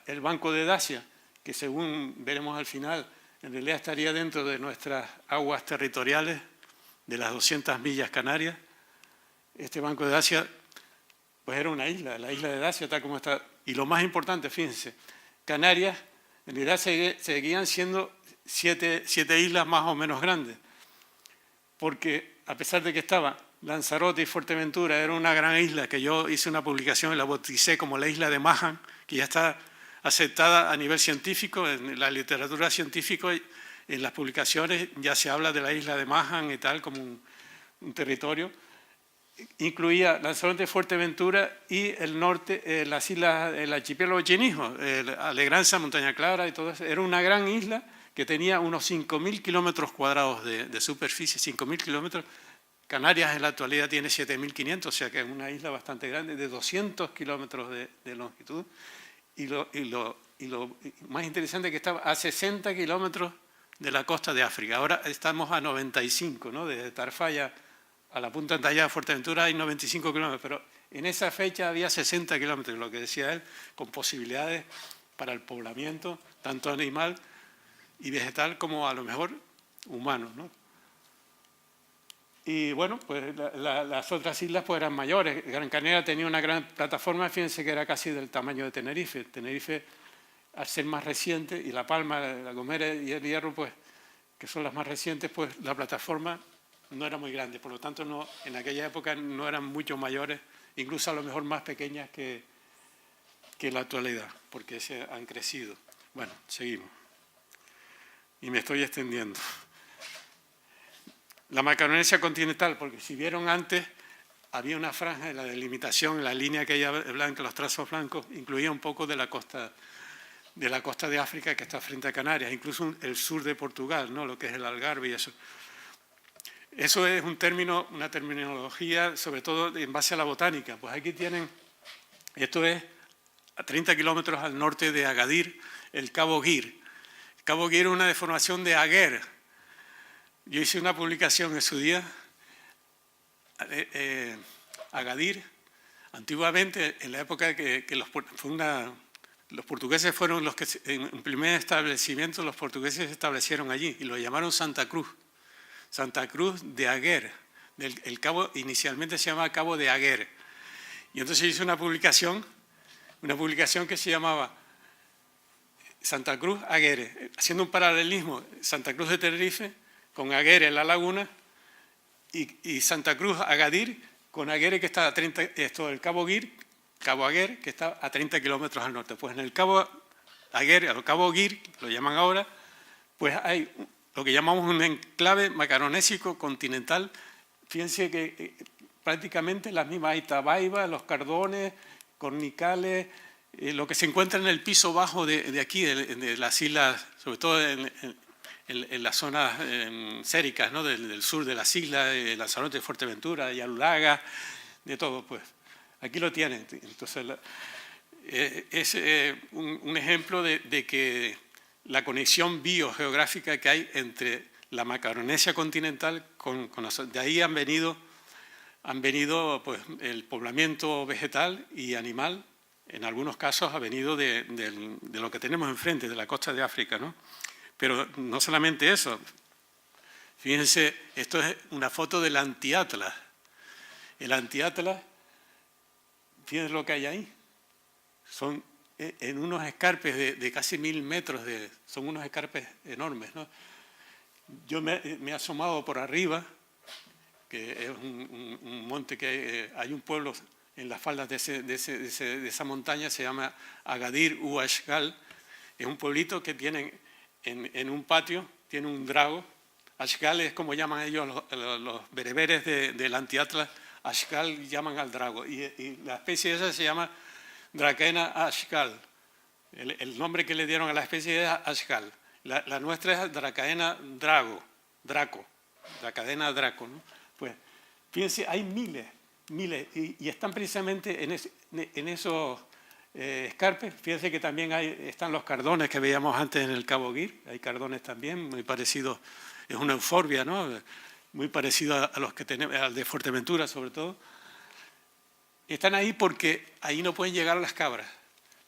El Banco de Dacia, que según veremos al final, en realidad estaría dentro de nuestras aguas territoriales, de las 200 millas canarias. Este Banco de Dacia, pues era una isla, la isla de Dacia, tal como está. Y lo más importante, fíjense, Canarias, en realidad seguían siendo siete islas más o menos grandes, porque a pesar de que estaba Lanzarote y Fuerteventura, era una gran isla que yo hice una publicación y la bauticé como la isla de Mahan, que ya está aceptada a nivel científico, en la literatura científica, en las publicaciones ya se habla de la isla de Mahan y tal, como un territorio. Incluía Lanzarote, Fuerteventura y el norte, las islas, el archipiélago Chinijo, Alegranza, Montaña Clara y todo eso. Era una gran isla que tenía unos 5.000 kilómetros cuadrados de superficie, 5.000 kilómetros. Canarias en la actualidad tiene 7.500, o sea que es una isla bastante grande, de 200 kilómetros de longitud. Y lo más interesante es que estaba a 60 kilómetros de la costa de África. Ahora estamos a 95, ¿no? Desde Tarfaya a la punta entallada de Fuerteventura hay 95 kilómetros, pero en esa fecha había 60 kilómetros, lo que decía él, con posibilidades para el poblamiento, tanto animal y vegetal como a lo mejor humano, ¿no? Y bueno, pues las otras islas pues eran mayores. Gran Canaria tenía una gran plataforma, fíjense que era casi del tamaño de Tenerife. Tenerife, al ser más reciente, y La Palma, La Gomera y El Hierro, pues, que son las más recientes, pues la plataforma no era muy grande. Por lo tanto, no, en aquella época no eran mucho mayores, incluso a lo mejor más pequeñas que en la actualidad, porque se han crecido. Bueno, seguimos. Y me estoy extendiendo. La Macaronesia continental, porque si vieron antes, había una franja de la delimitación, la línea aquella blanca, los trazos blancos, incluía un poco de la costa de África que está frente a Canarias, incluso el sur de Portugal, ¿no? Lo que es el Algarve y eso. Eso es un término, una terminología, sobre todo en base a la botánica. Pues aquí tienen, esto es a 30 kilómetros al norte de Agadir, el Cabo Gir. El Cabo Gir es una deformación de Aguer. Yo hice una publicación en su día, Agadir, antiguamente, en la época que los portugueses fueron los que, en el primer establecimiento, los portugueses se establecieron allí y lo llamaron Santa Cruz de Aguer, el cabo inicialmente se llamaba Cabo de Aguer. Y entonces hice una publicación que se llamaba Santa Cruz Aguere, haciendo un paralelismo, Santa Cruz de Tenerife con Aguere en la laguna y Santa Cruz Agadir con Aguere, que está a 30, el Cabo Aguer, que está a 30 kilómetros al norte. Pues en el Cabo Aguer, o Cabo Guir, lo llaman ahora, pues hay lo que llamamos un enclave macaronésico continental. Fíjense que prácticamente las mismas, hay Tabaiba, Los Cardones, Cornicales, lo que se encuentra en el piso bajo de aquí, de las islas, sobre todo en las zonas séricas, ¿no? del sur de las islas, Lanzarote, Fuerteventura, Yarulaga, de todo, pues. Aquí lo tienen. Entonces, es un ejemplo de que la conexión biogeográfica que hay entre la Macaronesia continental de ahí han venido pues, el poblamiento vegetal y animal. En algunos casos ha venido de lo que tenemos enfrente, de la costa de África, ¿no? Pero no solamente eso. Fíjense, esto es una foto del antiatlas. El antiatlas, fíjense lo que hay ahí. Son en unos escarpes de casi 1000 metros, son unos escarpes enormes, ¿no? Yo me he asomado por arriba, que es un monte que hay un pueblo en las faldas de esa montaña, se llama Agadir Ashgal. Es un pueblito que tiene en un patio, tiene un drago. Ashgal es como llaman ellos los bereberes del antiatlas. Ashgal llaman al drago. Y la especie esa se llama Dracaena ashgal. El nombre que le dieron a la especie es ashgal. La nuestra es Dracaena draco, Dracaena draco, ¿no? Pues fíjense, hay miles, y están precisamente en esos escarpes. Fíjense que también están los cardones que veíamos antes en el Cabo Guir. Hay cardones también, muy parecidos, es una euforbia, ¿no? Muy parecido a los que tenemos, al de Fuerteventura sobre todo. Están ahí porque ahí no pueden llegar las cabras,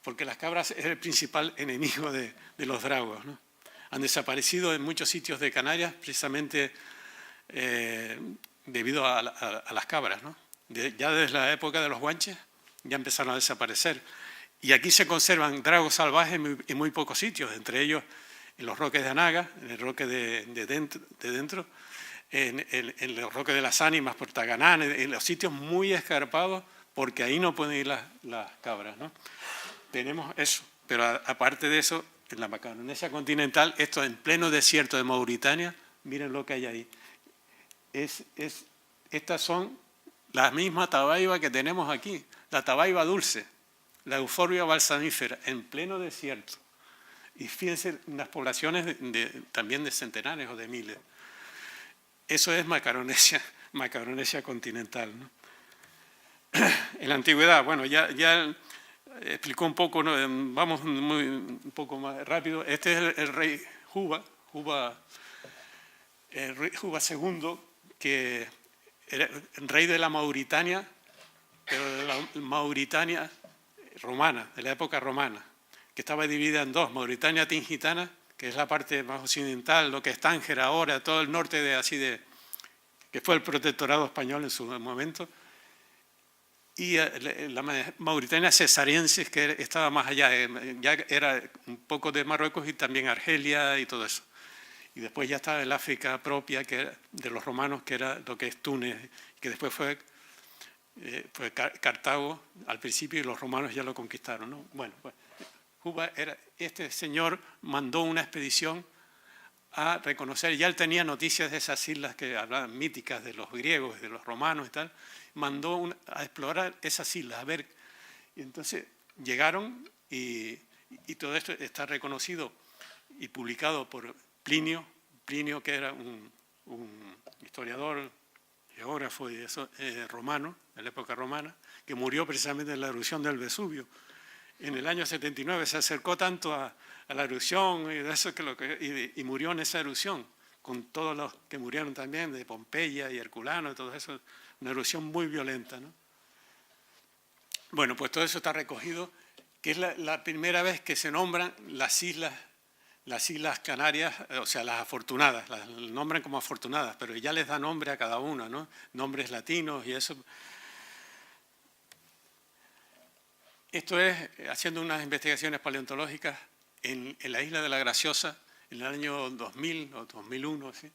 porque las cabras es el principal enemigo de los dragos, ¿no? Han desaparecido en muchos sitios de Canarias precisamente debido a las cabras, ¿no? Ya desde la época de los guanches ya empezaron a desaparecer. Y aquí se conservan dragos salvajes en muy pocos sitios, entre ellos en los roques de Anaga, en el roque de dentro, en los roques de las Ánimas, por Taganán, en los sitios muy escarpados, porque ahí no pueden ir las cabras, ¿no? Tenemos eso, pero aparte de eso, en la Macaronesia continental, esto en pleno desierto de Mauritania, miren lo que hay ahí. Estas son las mismas tabaiba que tenemos aquí, la tabaiba dulce, la euforbia balsamífera, en pleno desierto. Y fíjense, unas poblaciones también de centenares o de miles. Eso es Macaronesia continental, ¿no? En la antigüedad, bueno, ya explicó un poco, ¿no? Vamos un poco más rápido. Este es el rey Juba II, que era el rey de la Mauritania, pero de la Mauritania romana, de la época romana, que estaba dividida en dos: Mauritania tingitana, que es la parte más occidental, lo que es Tánger ahora, todo el norte que fue el protectorado español en su momento, y la Mauritania cesariensis, que estaba más allá, ya era un poco de Marruecos y también Argelia y todo eso. Y después ya estaba el África propia, que era de los romanos, que era lo que es Túnez, que después fue Cartago al principio y los romanos ya lo conquistaron, ¿no? Bueno, pues este señor mandó una expedición a reconocer, ya él tenía noticias de esas islas que hablaban míticas de los griegos, de los romanos y tal, mandó a explorar esas islas, a ver. Y entonces llegaron y todo esto está reconocido y publicado por Plinio, que era un historiador, geógrafo y eso, romano, de la época romana, que murió precisamente en la erupción del Vesubio. En el año 79 se acercó tanto a la erupción y, de eso y murió en esa erupción, con todos los que murieron también, de Pompeya y Herculano y todo eso, una erupción muy violenta, ¿no? Bueno, pues todo eso está recogido, que es la primera vez que se nombran las islas las Islas Canarias, o sea, las afortunadas, las nombran como afortunadas, pero ya les da nombre a cada una, ¿no? Nombres latinos y eso. Esto es haciendo unas investigaciones paleontológicas en la isla de La Graciosa, en el año 2000 o 2001, ¿sí?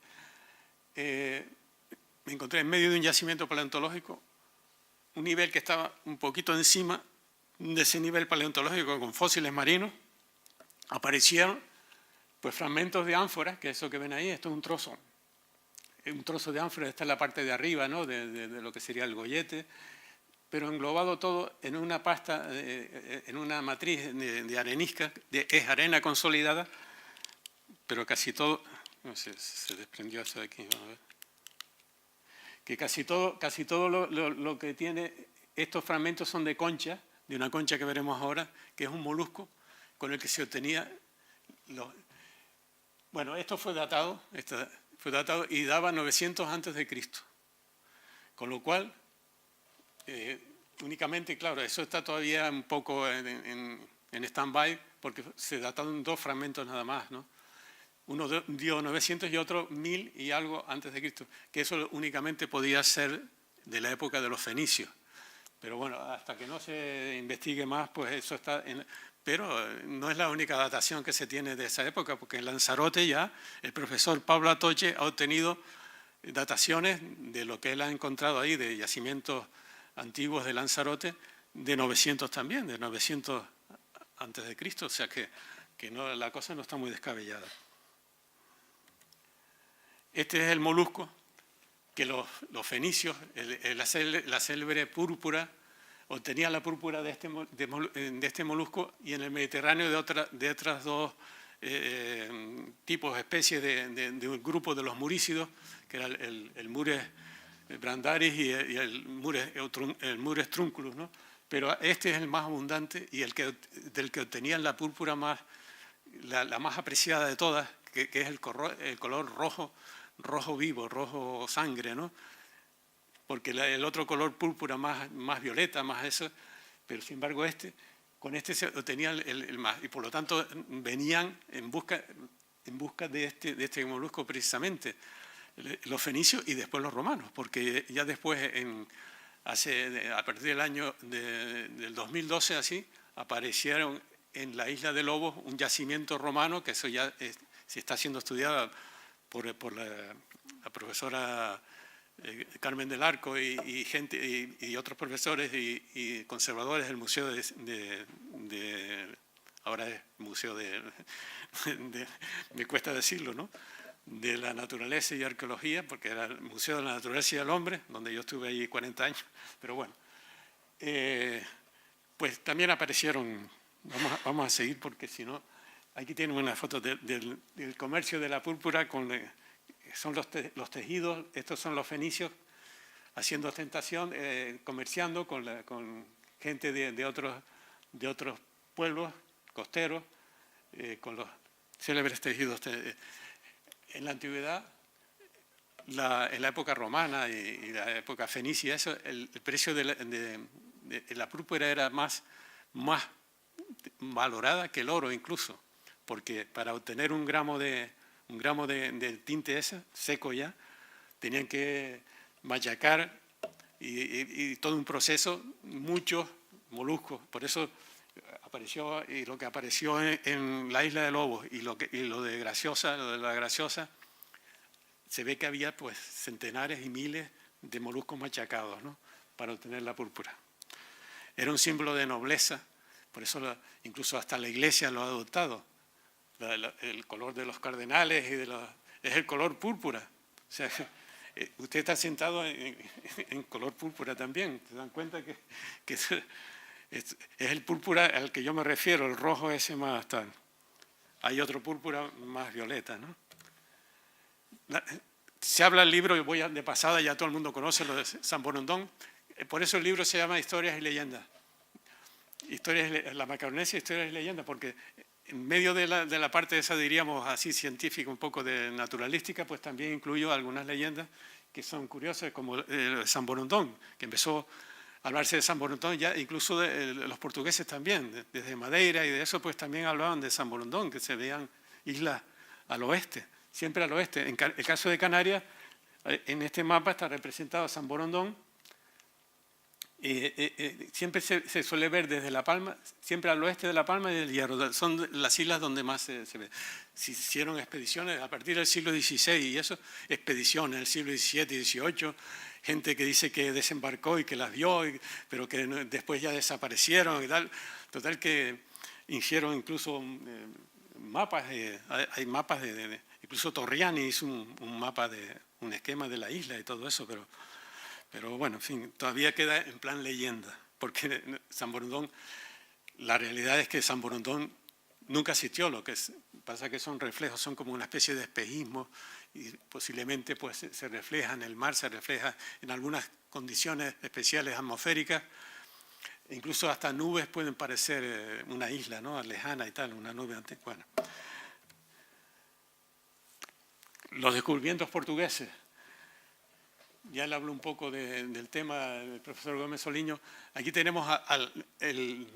Me encontré en medio de un yacimiento paleontológico un nivel que estaba un poquito encima de ese nivel paleontológico con fósiles marinos. Aparecieron pues fragmentos de ánforas, que es eso que ven ahí, esto es un trozo de ánfora, esta es la parte de arriba, ¿no? de lo que sería el gollete, pero englobado todo en una pasta, en una matriz de arenisca, es arena consolidada, pero casi todo, no sé, se desprendió eso de aquí, vamos a ver, que casi todo lo que tiene estos fragmentos son de concha, de una concha que veremos ahora, que es un molusco con el que se obtenía bueno, esto fue datado y daba 900 antes de Cristo. Con lo cual, únicamente, claro, eso está todavía un poco en stand-by porque se dataron 2 fragmentos nada más, ¿no? Uno dio 900 y otro 1000 y algo antes de Cristo, que eso únicamente podía ser de la época de los fenicios. Pero bueno, hasta que no se investigue más, pues eso está pero no es la única datación que se tiene de esa época, porque en Lanzarote ya el profesor Pablo Atoche ha obtenido dataciones de lo que él ha encontrado ahí, de yacimientos antiguos de Lanzarote, de 900 también, de 900 antes de Cristo, o sea que no, la cosa no está muy descabellada. Este es el molusco que los fenicios, la célebre púrpura, obtenían la púrpura de este molusco y en el Mediterráneo de otras 2 tipos, especies de un grupo de los murícidos, que era el Mures brandaris y el Mures trunculus, ¿no? Pero este es el más abundante y del que obtenían la púrpura la más apreciada de todas, que es el color rojo vivo, rojo sangre, ¿no? Porque el otro color púrpura más violeta, más eso, pero sin embargo con este se obtenía el más, y por lo tanto venían en busca de este molusco precisamente, los fenicios y después los romanos, porque ya después, a partir del año del 2012 así, aparecieron en la isla de Lobos un yacimiento romano, que eso ya se está siendo estudiado por la profesora Carmen del Arco y otros profesores y conservadores del museo ahora es museo me cuesta decirlo, ¿no? De la naturaleza y arqueología, porque era el Museo de la Naturaleza y del Hombre, donde yo estuve ahí 40 años, pero bueno, pues también aparecieron, vamos a seguir porque si no, aquí tienen una foto del comercio de la púrpura son los tejidos, estos son los fenicios haciendo ostentación, comerciando con gente de otros pueblos costeros, con los célebres tejidos. En la antigüedad, en la época romana y la época fenicia, el precio de la púrpura era más valorada que el oro incluso, porque para obtener un gramo de tinte ese, seco ya, tenían que machacar y todo un proceso, muchos moluscos. Por eso apareció, y lo que apareció en la isla de Lobos y lo de La Graciosa, se ve que había pues centenares y miles de moluscos machacados, ¿no? Para obtener la púrpura. Era un símbolo de nobleza, por eso incluso hasta la Iglesia lo ha adoptado. El color de los cardenales es el color púrpura. O sea, usted está sentado en color púrpura también. ¿Se dan cuenta que es el púrpura al que yo me refiero, el rojo ese más tal? Hay otro púrpura más violeta, ¿no? Se habla el libro, voy de pasada, ya todo el mundo conoce lo de San Borondón. Por eso el libro se llama Historias y Leyendas. La Macaronesia, Historias y Leyendas, porque en medio de la parte esa, diríamos así, científica, un poco de naturalística, pues también incluyo algunas leyendas que son curiosas, como San Borondón, que empezó a hablarse de San Borondón, ya incluso los portugueses también, desde Madeira y de eso, pues también hablaban de San Borondón, que se veían islas al oeste, siempre al oeste. En el caso de Canarias, en este mapa está representado San Borondón. Siempre se suele ver desde La Palma, siempre al oeste de La Palma y del Hierro. Son las islas donde más se ve. Se hicieron expediciones a partir del siglo XVI y eso, expediciones en el siglo XVII y XVIII, gente que dice que desembarcó y que las vio, pero que después ya desaparecieron y tal. Total que hicieron incluso mapas, hay mapas incluso Torriani hizo un mapa, un esquema de la isla y todo eso, pero bueno, en fin, todavía queda en plan leyenda, porque San Borondón, la realidad es que San Borondón nunca existió, lo que pasa que son reflejos, son como una especie de espejismo y posiblemente pues, se refleja en el mar, se refleja en algunas condiciones especiales atmosféricas, incluso hasta nubes pueden parecer una isla, ¿no? Lejana y tal, una nube antes. Bueno. Los descubrimientos portugueses. Ya le hablo un poco del tema del profesor Gómez Soliño. Aquí tenemos el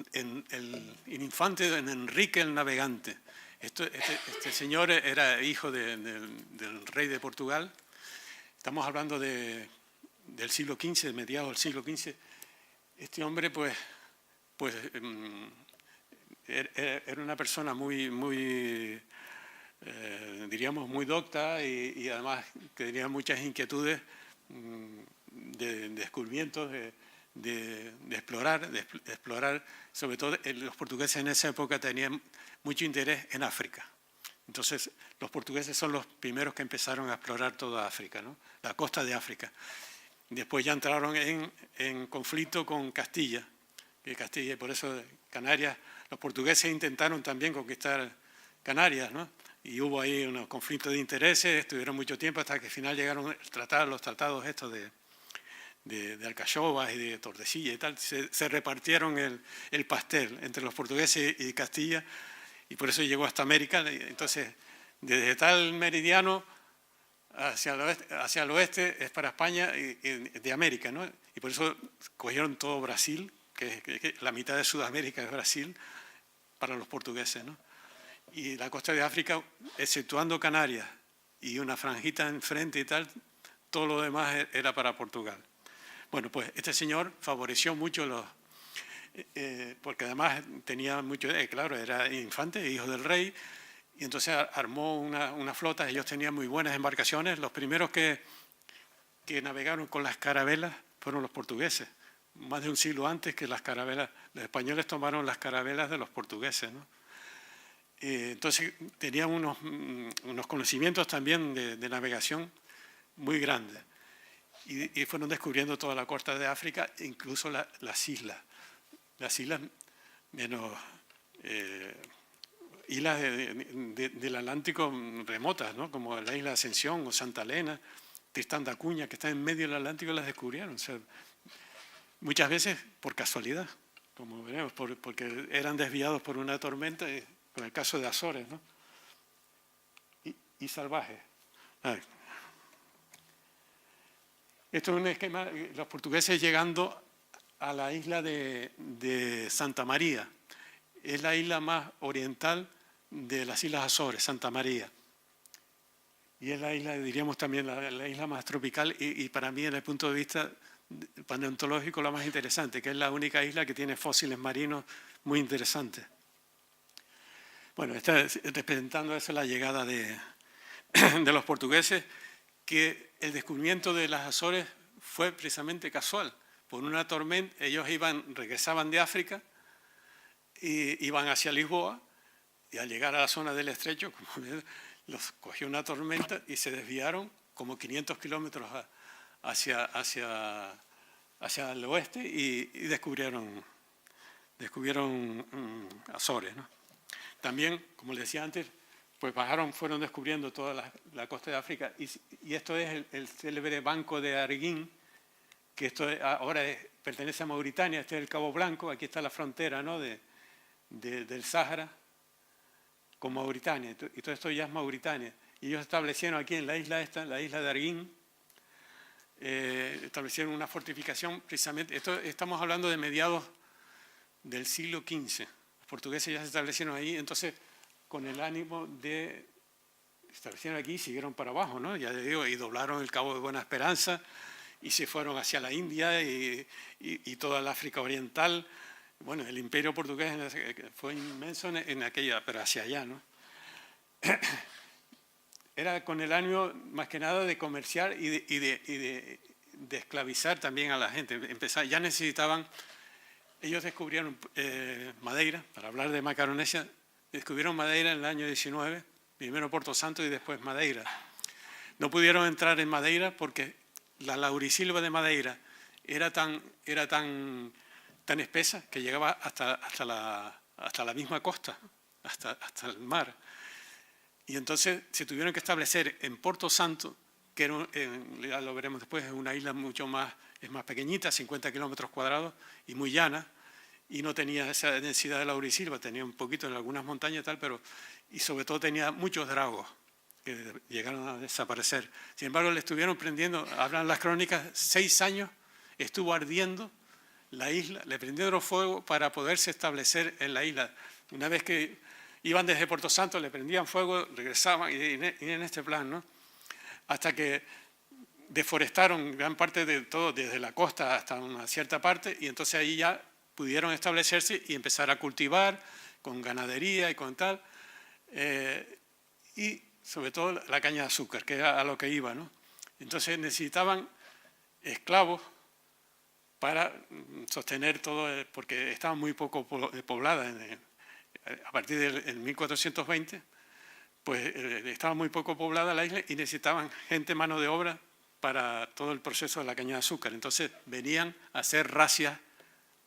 infante Enrique el Navegante. Este señor era hijo del rey de Portugal. Estamos hablando del siglo XV, de mediados del siglo XV. Este hombre, pues era una persona diríamos, muy docta y además que tenía muchas inquietudes de descubrimientos, de explorar, sobre todo los portugueses en esa época tenían mucho interés en África. Entonces, los portugueses son los primeros que empezaron a explorar toda África, ¿no? La costa de África. Después ya entraron en conflicto con Castilla, y por eso Canarias, los portugueses intentaron también conquistar Canarias, ¿no? Y hubo ahí unos conflictos de intereses, estuvieron mucho tiempo hasta que al final llegaron los tratados estos de Alcachobas y de Tordesillas y tal. Se repartieron el pastel entre los portugueses y Castilla y por eso llegó hasta América. Entonces, desde tal meridiano hacia el oeste es para España de América, ¿no? Y por eso cogieron todo Brasil, que la mitad de Sudamérica es Brasil, para los portugueses, ¿no? Y la costa de África, exceptuando Canarias y una franjita enfrente y tal, todo lo demás era para Portugal. Bueno, pues este señor favoreció mucho porque además tenía mucho, claro, era infante, hijo del rey, y entonces armó una flota. Ellos tenían muy buenas embarcaciones. Los primeros que navegaron con las carabelas fueron los portugueses, más de un siglo antes que las carabelas. Los españoles tomaron las carabelas de los portugueses, ¿no? Entonces tenían unos conocimientos también de navegación muy grandes y fueron descubriendo toda la costa de África, incluso las islas menos islas del Atlántico remotas, ¿no? Como la isla de Ascensión o Santa Elena, Tristán da Cunha, que están en medio del Atlántico, las descubrieron. O sea, muchas veces por casualidad, como veremos, porque eran desviados por una tormenta. Con el caso de Azores, ¿no? Y salvajes. Esto es un esquema, los portugueses llegando a la isla de Santa María. Es la isla más oriental de las Islas Azores, Santa María. Y es la isla, diríamos también, la isla más tropical y para mí, desde el punto de vista paleontológico, la más interesante, que es la única isla que tiene fósiles marinos muy interesantes. Bueno, está representando eso la llegada de los portugueses, que el descubrimiento de las Azores fue precisamente casual. Por una tormenta, ellos regresaban de África, y iban hacia Lisboa, y al llegar a la zona del estrecho, los cogió una tormenta y se desviaron como 500 kilómetros hacia el oeste y descubrieron Azores, ¿no? También, como les decía antes, pues fueron descubriendo toda la costa de África y esto es el célebre Banco de Arguín, que esto ahora pertenece a Mauritania. Este es el Cabo Blanco, aquí está la frontera, ¿no? del Sáhara con Mauritania, y todo esto ya es Mauritania. Y ellos establecieron aquí en la isla la isla de Arguín, establecieron una fortificación precisamente. Estamos hablando de mediados del siglo XV. Los portugueses ya se establecieron ahí, entonces con el ánimo de establecieron aquí y siguieron para abajo, ¿no? Ya les digo, y doblaron el Cabo de Buena Esperanza y se fueron hacia la India y toda la África Oriental. Bueno, el imperio portugués fue inmenso en aquella, pero hacia allá, ¿no? Era con el ánimo, más que nada, de comerciar y de esclavizar también a la gente. Ya necesitaban, ellos descubrieron Madeira, para hablar de Macaronesia, descubrieron Madeira en el año 19, primero Porto Santo y después Madeira. No pudieron entrar en Madeira porque la laurisilva de Madeira era tan espesa que llegaba hasta la misma costa, hasta el mar. Y entonces se tuvieron que establecer en Porto Santo, que ya lo veremos después, es una isla es más pequeñita, 50 kilómetros cuadrados y muy llana, y no tenía esa densidad de laurisilva, tenía un poquito en algunas montañas y tal, y sobre todo tenía muchos dragos que llegaron a desaparecer. Sin embargo, le estuvieron prendiendo, hablan las crónicas, 6 años estuvo ardiendo la isla, le prendieron fuego para poderse establecer en la isla. Una vez que iban desde Porto Santo, le prendían fuego, regresaban, y en este plan, ¿no? Hasta que deforestaron gran parte de todo, desde la costa hasta una cierta parte, y entonces ahí ya pudieron establecerse y empezar a cultivar con ganadería y con tal, y sobre todo la caña de azúcar, que era a lo que iba, ¿no? Entonces necesitaban esclavos para sostener todo, porque estaba muy poco poblada. A partir del 1420, pues estaba muy poco poblada la isla y necesitaban gente, mano de obra, para todo el proceso de la caña de azúcar. Entonces venían a hacer razias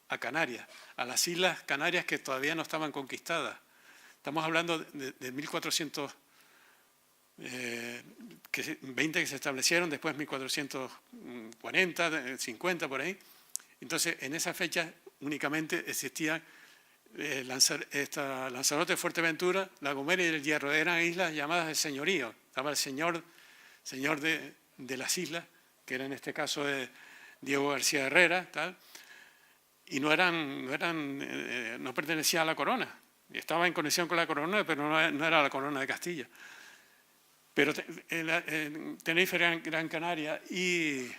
a Canarias, a las islas Canarias que todavía no estaban conquistadas. Estamos hablando de 1420 que se establecieron, después 1440, 50 por ahí. Entonces, en esa fecha únicamente existían Lanzarote de Fuerteventura, La Gomera y el Hierro. Eran islas llamadas de señorío. Estaba el señor de las islas, que era en este caso Diego García Herrera, tal, y no pertenecía a la corona. Estaba en conexión con la corona, pero no era la corona de Castilla. Pero Tenerife, Gran Canaria y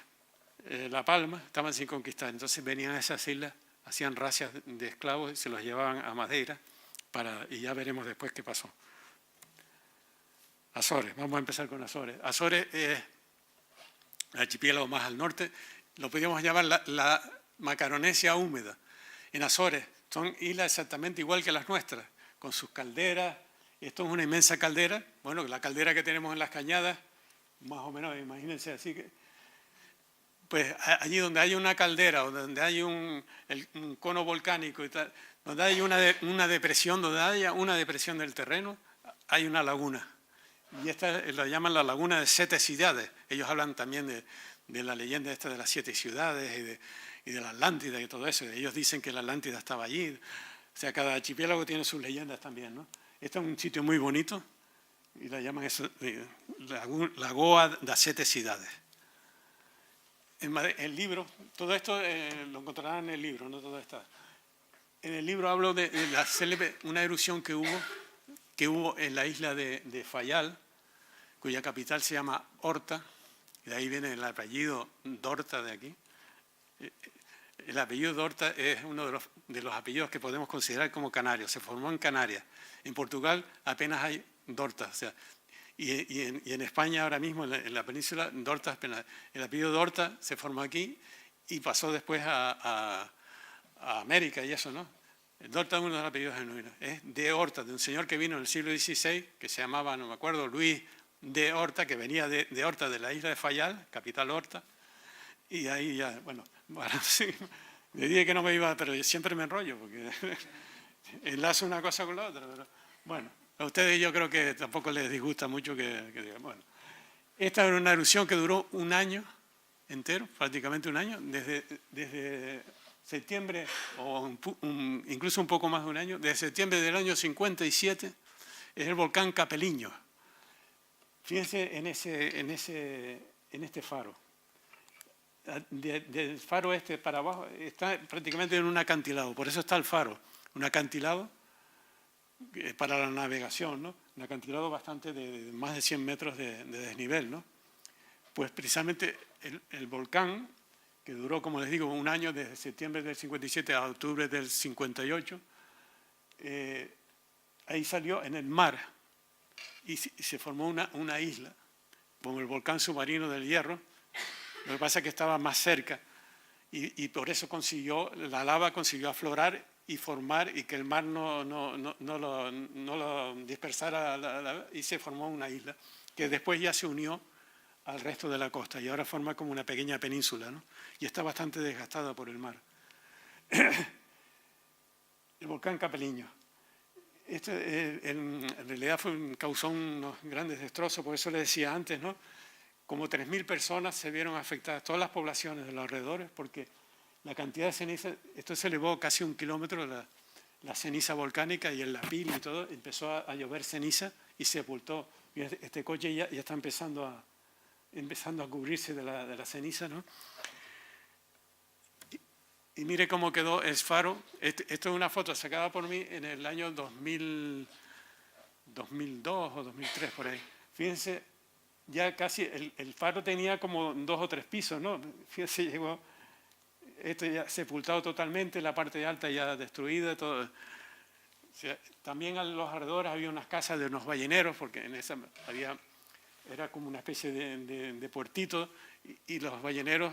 La Palma estaban sin conquistar. Entonces venían a esas islas, hacían razias de esclavos y se los llevaban a Madeira, y ya veremos después qué pasó. Azores, vamos a empezar con Azores. Azores es el archipiélago más al norte, lo podríamos llamar la Macaronesia húmeda. En Azores son islas exactamente igual que las nuestras, con sus calderas. Esto es una inmensa caldera, bueno, la caldera que tenemos en las Cañadas, más o menos, imagínense así que, pues allí donde hay una caldera o donde hay un cono volcánico y tal, donde hay una depresión, donde haya una depresión del terreno, hay una laguna. Y esta la llaman la laguna de 7 ciudades. Ellos hablan también de la leyenda esta de las 7 ciudades y de la Atlántida y todo eso. Ellos dicen que la Atlántida estaba allí. O sea, cada archipiélago tiene sus leyendas también, ¿no? Este es un sitio muy bonito y la llaman eso, Lagoa das 7 ciudades. El libro, todo esto lo encontrarán en el libro, no todo está. En el libro hablo de la célebre, una erupción que hubo en la isla de Fayal, cuya capital se llama Horta, y de ahí viene el apellido Dorta de aquí. El apellido Dorta es uno de los apellidos que podemos considerar como canarios. Se formó en Canarias. En Portugal apenas hay Dorta. O sea, y en España ahora mismo, en la península, Dorta apenas. El apellido Dorta se formó aquí y pasó después a América y eso, ¿no? El Dorta es uno de los apellidos genuinos. Es de Horta, de un señor que vino en el siglo XVI, que se llamaba, no me acuerdo, Luis de Horta, que venía de Horta, de la isla de Fayal, capital Horta. Y ahí ya, bueno sí, le dije que no me iba, pero siempre me enrollo, porque enlazo una cosa con la otra. Pero, bueno, a ustedes yo creo que tampoco les disgusta mucho que digan, bueno. Esta era una erupción que duró un año entero, prácticamente un año, desde septiembre, o incluso un poco más de un año, desde septiembre del año 57, es el volcán Capeliño. Fíjense en este faro. Del faro este para abajo está prácticamente en un acantilado, por eso está el faro, un acantilado para la navegación, ¿no? Un acantilado bastante de más de 100 metros de desnivel, ¿no? Pues precisamente el volcán, que duró, como les digo, un año, desde septiembre del 57 a octubre del 58, ahí salió en el mar y se formó una isla, como el volcán submarino del Hierro. Lo que pasa es que estaba más cerca y por eso la lava consiguió aflorar y formar y que el mar no lo dispersara y se formó una isla que después ya se unió al resto de la costa y ahora forma como una pequeña península, ¿no? Y está bastante desgastada por el mar. El volcán Capeliño. En realidad causó unos grandes destrozos, por eso le decía antes, ¿no? Como 3.000 personas se vieron afectadas, todas las poblaciones de los alrededores, porque la cantidad de ceniza, esto se elevó casi 1 kilómetro, la ceniza volcánica y el lapil y todo, empezó a llover ceniza y sepultó. Y este coche ya está empezando a cubrirse de la ceniza, ¿no? Y mire cómo quedó el faro. Esto es una foto sacada por mí en el año 2002 o 2003, por ahí. Fíjense, ya casi el faro tenía como 2 o 3 pisos, ¿no? Fíjense, llegó esto ya sepultado totalmente, la parte alta ya destruida, todo. O sea, también a los alrededores había unas casas de unos balleneros, porque en esa era como una especie de puertito, y los balleneros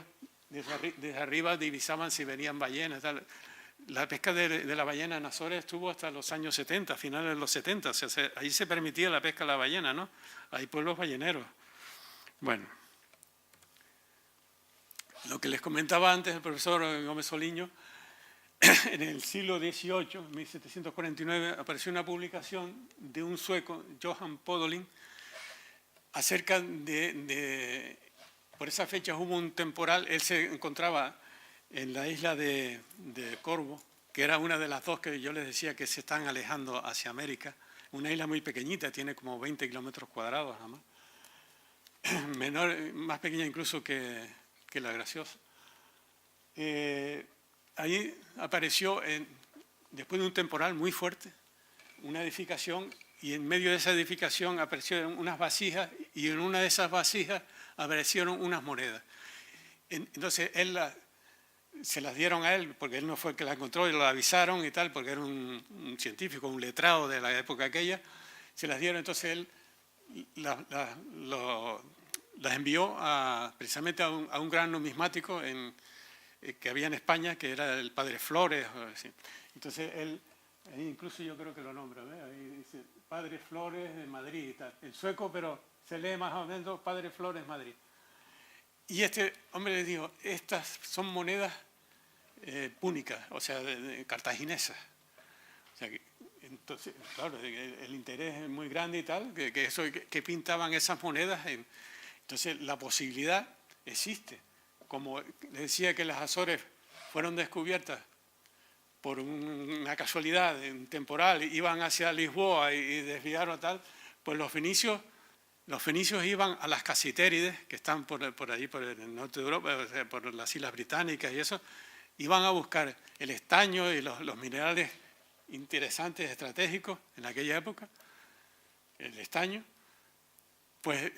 desde arriba divisaban si venían ballenas. Tal. La pesca de la ballena en Azores estuvo hasta los años 70, finales de los 70. O sea, ahí se permitía la pesca de la ballena, ¿no? Hay pueblos balleneros. Bueno, lo que les comentaba antes el profesor Gómez Soliño, en el siglo XVIII, en 1749, apareció una publicación de un sueco, Johan Podolin, acerca por esas fechas hubo un temporal. Él se encontraba en la isla de Corvo, que era una de las dos que yo les decía que se están alejando hacia América, una isla muy pequeñita, tiene como 20 kilómetros cuadrados nada más, más pequeña incluso que la Graciosa. Ahí apareció, después de un temporal muy fuerte, una edificación, y en medio de esa edificación aparecieron unas vasijas, y en una de esas vasijas aparecieron unas monedas. Entonces él se las dieron a él, porque él no fue el que las encontró, y lo avisaron y tal, porque era un científico, un letrado de la época aquella. Se las dieron, entonces él las envió precisamente a un gran numismático que había en España, que era el padre Flores. Entonces él, ahí incluso yo creo que lo nombra, ¿ve? Ahí dice Padre Flores de Madrid y tal. El sueco, pero se lee más o menos Padre Flores Madrid. Y este hombre le dijo, estas son monedas púnicas, o sea, cartaginesas. O sea, entonces, claro, el interés es muy grande y tal, que pintaban esas monedas. Entonces, la posibilidad existe. Como les decía que las Azores fueron descubiertas por una casualidad, un temporal, iban hacia Lisboa y desviaron tal, pues los fenicios iban a las Casitérides, que están por allí, por el norte de Europa, o sea, por las Islas Británicas y eso, iban a buscar el estaño y los minerales interesantes, estratégicos en aquella época, el estaño, pues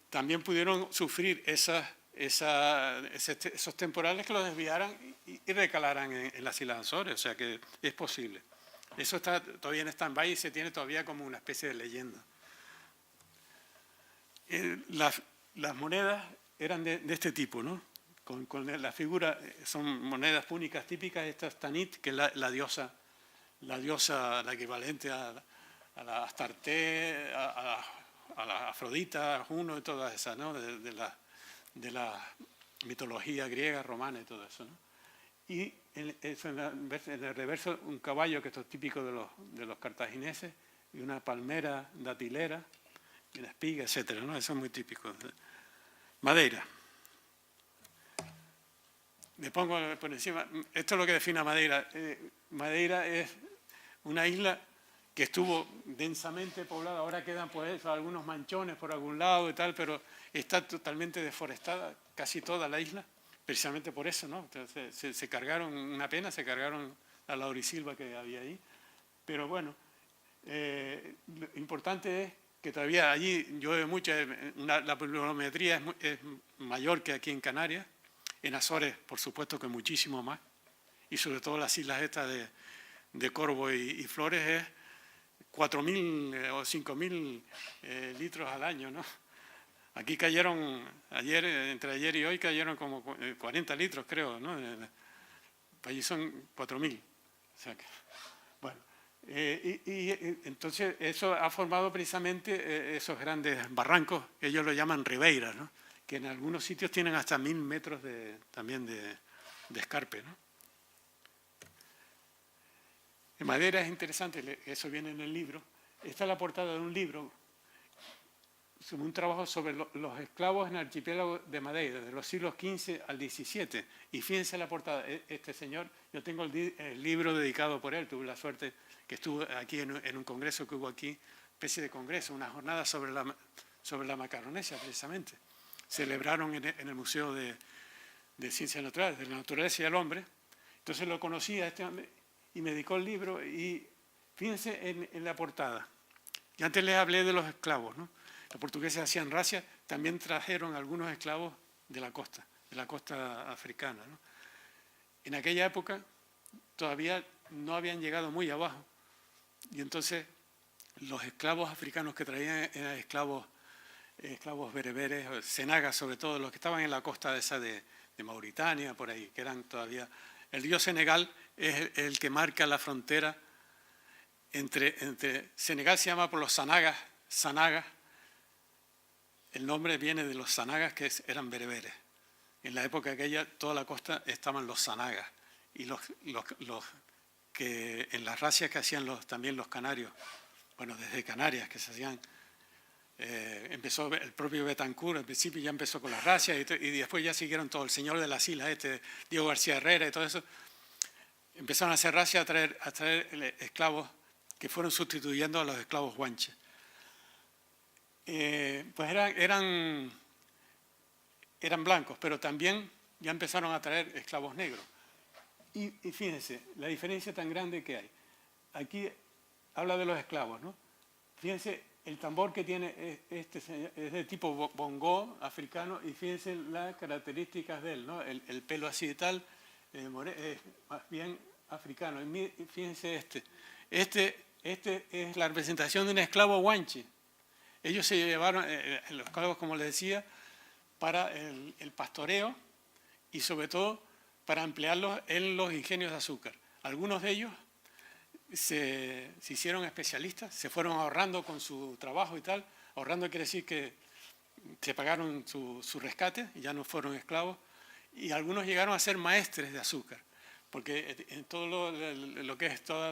también pudieron sufrir esos temporales que los desviaran y recalaran en las Islas Azores, o sea que es posible. Eso está todavía en stand-by y se tiene todavía como una especie de leyenda. Las monedas eran de este tipo, ¿no? Con la figura, son monedas púnicas típicas. Esta es Tanit, que es la diosa, la equivalente a la Astarte, a la Afrodita, a Juno y todas esas, ¿no? De la mitología griega, romana y todo eso, ¿no? Y en el reverso un caballo, que esto es típico de los cartagineses, y una palmera datilera, y una espiga, etcétera, ¿no? Eso es muy típico. Madeira. Le pongo por encima, esto es lo que define a Madeira. Madeira es una isla que estuvo densamente poblada, ahora quedan pues algunos manchones por algún lado y tal, pero está totalmente deforestada, casi toda la isla, precisamente por eso, ¿no? Entonces, se cargaron, una pena, se cargaron la laurisilva que había ahí, pero bueno, Lo importante es que todavía allí llueve mucho, la pluviometría es mayor que aquí en Canarias, en Azores por supuesto que muchísimo más, y sobre todo las islas estas de Corvo y Flores es 4.000 o 5.000 litros al año, ¿no? Aquí cayeron, entre ayer y hoy cayeron como 40 litros creo, ¿no? Allí son 4.000, o sea que, bueno. Entonces eso ha formado precisamente esos grandes barrancos, ellos lo llaman ribeiras, ¿no? Que en algunos sitios tienen hasta 1.000 metros también de escarpe, ¿no? En Madeira es interesante, eso viene en el libro, esta es la portada de un libro, sobre un trabajo sobre los esclavos en el archipiélago de Madeira, de los siglos XV al XVII, y fíjense la portada, este señor, yo tengo el libro dedicado por él, tuve la suerte que estuvo aquí en un congreso que hubo aquí, especie de congreso, una jornada sobre la Macaronesia precisamente. Celebraron en el Museo de Ciencias Naturales, de la Naturaleza y el Hombre. Entonces lo conocí a este hombre y me dedicó el libro y fíjense en la portada. Y antes les hablé de los esclavos, ¿no? Los portugueses hacían racia, también trajeron algunos esclavos de la costa africana, ¿no? En aquella época todavía no habían llegado muy abajo y entonces los esclavos africanos que traían eran esclavos bereberes, senagas sobre todo, los que estaban en la costa esa de Mauritania, por ahí, que eran todavía... El río Senegal es el que marca la frontera entre Senegal se llama por los sanagas, el nombre viene de los sanagas que eran bereberes. En la época aquella, toda la costa estaban los sanagas y los que en las racias que hacían también los canarios, bueno, desde Canarias que se hacían, empezó el propio Betancourt, al principio ya empezó con las racias y después ya siguieron todo, el señor de las islas, Diego García Herrera y todo eso, empezaron a hacer racias, a traer esclavos que fueron sustituyendo a los esclavos guanches. Pues eran blancos, pero también ya empezaron a traer esclavos negros. Y fíjense, la diferencia tan grande que hay. Aquí habla de los esclavos, ¿no? Fíjense, el tambor que tiene es de tipo bongó africano y fíjense las características de él, ¿no? El pelo así y tal, más bien africano. Y fíjense este es la representación de un esclavo guanche. Ellos se llevaron los esclavos, como les decía, para el pastoreo y sobre todo para emplearlos en los ingenios de azúcar. Algunos de ellos se hicieron especialistas, se fueron ahorrando con su trabajo y tal. Ahorrando quiere decir que se pagaron su rescate y ya no fueron esclavos. Y algunos llegaron a ser maestres de azúcar, porque en todo lo que es todo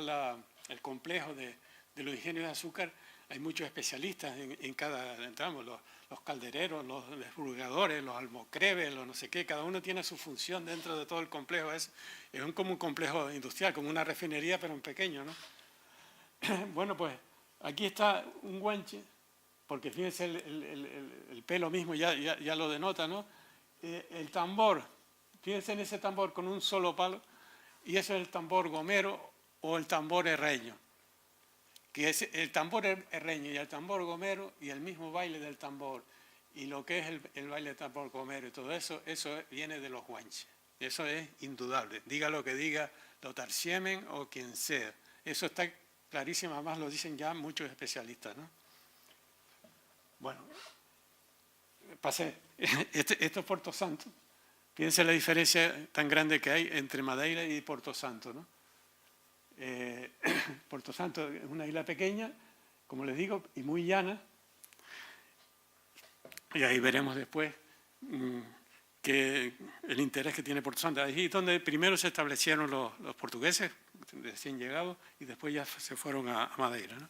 el complejo de los ingenios de azúcar hay muchos especialistas en cada, entramos, los caldereros, los desbrujadores, los almocreves, los no sé qué, cada uno tiene su función dentro de todo el complejo. Es como un complejo industrial, como una refinería, pero en pequeño, ¿no? Bueno, pues aquí está un guanche, porque fíjense el pelo mismo ya lo denota, ¿no? El tambor, fíjense en ese tambor con un solo palo, y ese es el tambor gomero o el tambor herreño, que es el tambor herreño y el tambor gomero y el mismo baile del tambor y lo que es el baile del tambor gomero y todo eso viene de los guanches. Eso es indudable. Diga lo que diga Lothar Siemen o quien sea. Eso está clarísimo, además lo dicen ya muchos especialistas, ¿no? Bueno, pasé. Esto es Porto Santo. Fíjense la diferencia tan grande que hay entre Madeira y Porto Santo, ¿no? Porto Santo es una isla pequeña, como les digo, y muy llana. Y ahí veremos después que el interés que tiene Porto Santo. Ahí es donde primero se establecieron los portugueses, recién llegados, y después ya se fueron a Madeira, ¿no?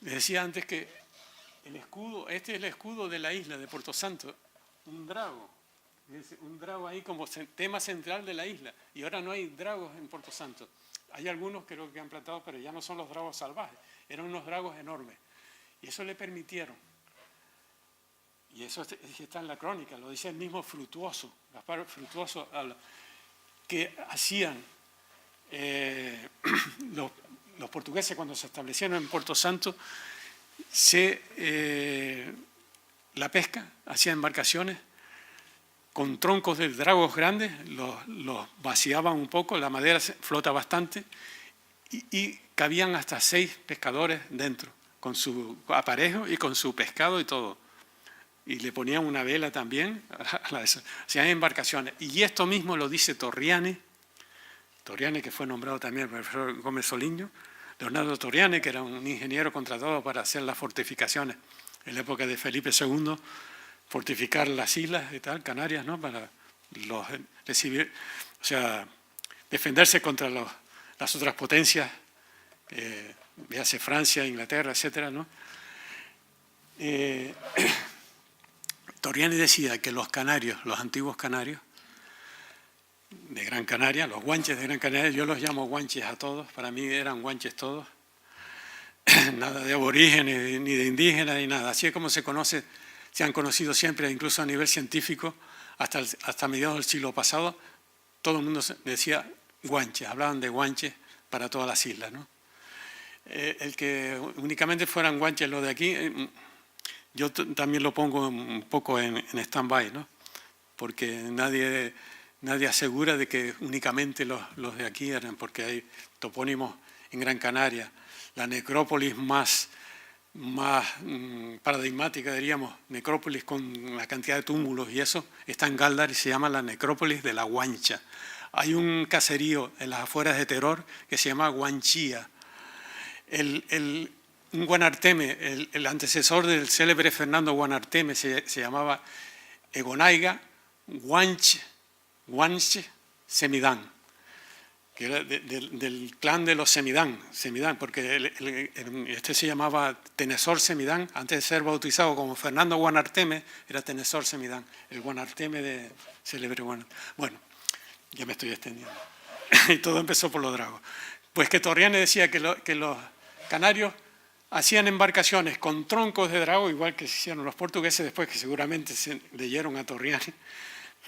Les decía antes que el escudo, este es el escudo de la isla de Porto Santo, un drago. Un drago ahí como tema central de la isla. Y ahora no hay dragos en Porto Santo. Hay algunos creo que han plantado, pero ya no son los dragos salvajes. Eran unos dragos enormes. Y eso le permitieron. Y eso está en la crónica, lo dice el mismo Frutuoso, Gaspar Frutuoso, que hacían los portugueses cuando se establecieron en Puerto Santo, la pesca, hacían embarcaciones con troncos de dragos grandes, los vaciaban un poco, la madera flota bastante y cabían hasta 6 pescadores dentro, con su aparejo y con su pescado y todo. Y le ponían una vela también, hacían embarcaciones. Y esto mismo lo dice Torriani, que fue nombrado también por el profesor Gómez Soliño, Leonardo Torriani, que era un ingeniero contratado para hacer las fortificaciones en la época de Felipe II, fortificar las islas y tal, Canarias, ¿no? Para recibir, o sea, defenderse contra las otras potencias, véase Francia, Inglaterra, etcétera, ¿no? Torriani decía que los canarios, los antiguos canarios de Gran Canaria, los guanches de Gran Canaria, yo los llamo guanches a todos, para mí eran guanches todos, nada de aborígenes, ni de indígenas, ni nada, así es como se han conocido siempre, incluso a nivel científico, hasta mediados del siglo pasado, todo el mundo decía guanches, hablaban de guanches para todas las islas, ¿no? El que únicamente fueran guanches los de aquí, yo también lo pongo un poco en stand-by, ¿no? Porque nadie asegura de que únicamente los de aquí eran, porque hay topónimos en Gran Canaria. La necrópolis más paradigmática, diríamos, necrópolis con la cantidad de túmulos y eso, está en Gáldar y se llama la necrópolis de la Guancha. Hay un caserío en las afueras de Teror que se llama Guanchía. Un Guanarteme, el antecesor del célebre Fernando Guanarteme, se llamaba Egonaiga Guanche Semidán, que era del clan de los Semidán, porque este se llamaba Tenesor Semidán, antes de ser bautizado como Fernando Guanarteme, era Tenesor Semidán, el Guanarteme de célebre Guanarteme. Bueno, ya me estoy extendiendo. Y todo empezó por los dragos. Pues que Torriani decía que los canarios hacían embarcaciones con troncos de drago, igual que se hicieron los portugueses después, que seguramente se leyeron a Torriani,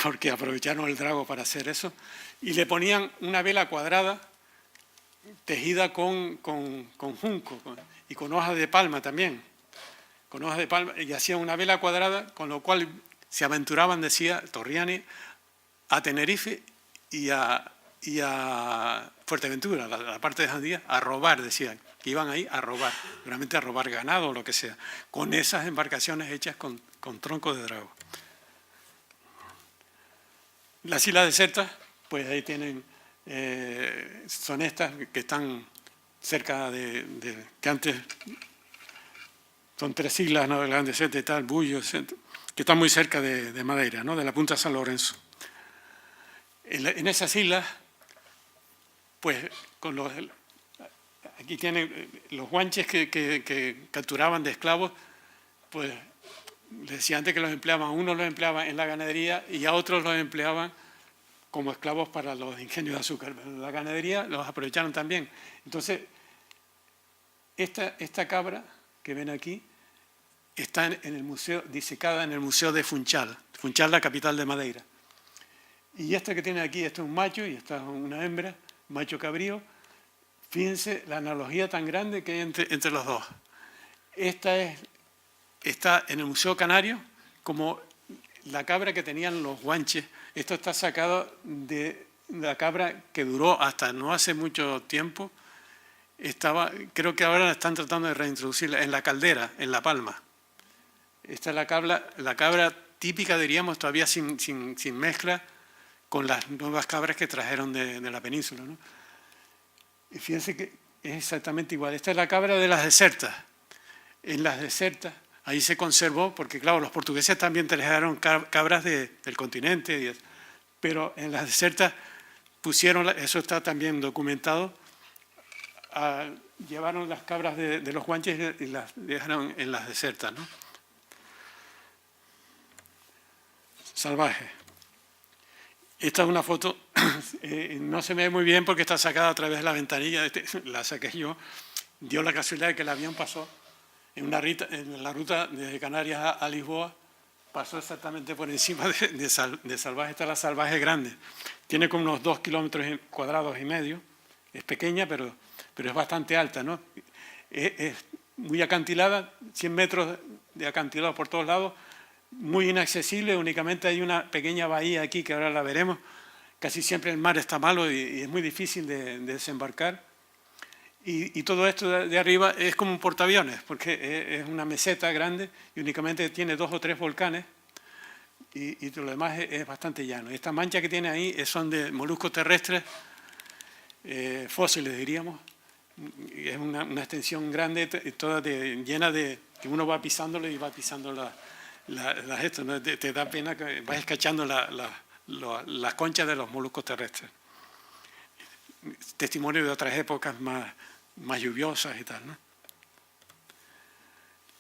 porque aprovecharon el drago para hacer eso, y le ponían una vela cuadrada tejida con junco y con hojas de palma también, con hojas de palma, y hacían una vela cuadrada, con lo cual se aventuraban, decía Torriani, a Tenerife y a Fuerteventura, la parte de Jandía, a robar, decían, que iban ahí a robar, realmente a robar ganado o lo que sea, con esas embarcaciones hechas con troncos de drago. Las islas desertas, pues ahí tienen, son estas que están cerca que antes son 3 islas, ¿no? El Gran Deserte y tal, Bullo, que están muy cerca de Madeira, ¿no? De la punta de San Lorenzo. En esas islas, pues aquí tienen los guanches que capturaban de esclavos, pues les decía antes que los empleaban, unos los empleaban en la ganadería y a otros los empleaban como esclavos para los ingenios de azúcar. La ganadería los aprovecharon también. Entonces, esta cabra que ven aquí está en el museo, disecada en el Museo de Funchal, la capital de Madeira. Y esta que tiene aquí, este es un macho y esta es una hembra, macho cabrío. Fíjense la analogía tan grande que hay entre los dos. Esta está en el Museo Canario como la cabra que tenían los guanches. Esto está sacado de la cabra que duró hasta no hace mucho tiempo. Creo que ahora están tratando de reintroducirla en la Caldera, en La Palma. Esta es la cabra típica, diríamos, todavía sin mezcla con las nuevas cabras que trajeron de la península, ¿no? Y fíjense que es exactamente igual. Esta es la cabra de las desertas. En las desertas, ahí se conservó, porque claro, los portugueses también trajeron cabras del continente, pero en las desertas pusieron, eso está también documentado, llevaron las cabras de los guanches y las dejaron en las desertas, ¿no? Salvaje. Esta es una foto, no se me ve muy bien porque está sacada a través de la ventanilla, la saqué yo. Dio la casualidad de que el avión pasó en la ruta desde Canarias a Lisboa, pasó exactamente por encima de Salvaje. Esta es la Salvaje grande. Tiene como unos 2,5 kilómetros, es pequeña, pero pero es bastante alta, ¿no? Es muy acantilada, 100 metros de acantilado por todos lados, muy inaccesible, únicamente hay una pequeña bahía aquí que ahora la veremos. Casi siempre el mar está malo y es muy difícil de desembarcar. Y todo esto de arriba es como un portaaviones, porque es una meseta grande y únicamente tiene 2 o 3 volcanes y lo demás es bastante llano. Esta mancha que tiene ahí son de moluscos terrestres, fósiles diríamos. Es una extensión grande, toda llena de que uno va pisándolo y va pisando esto, ¿no? Te da pena que vayas cachando las conchas de los moluscos terrestres. Testimonio de otras épocas más lluviosas y tal, ¿no?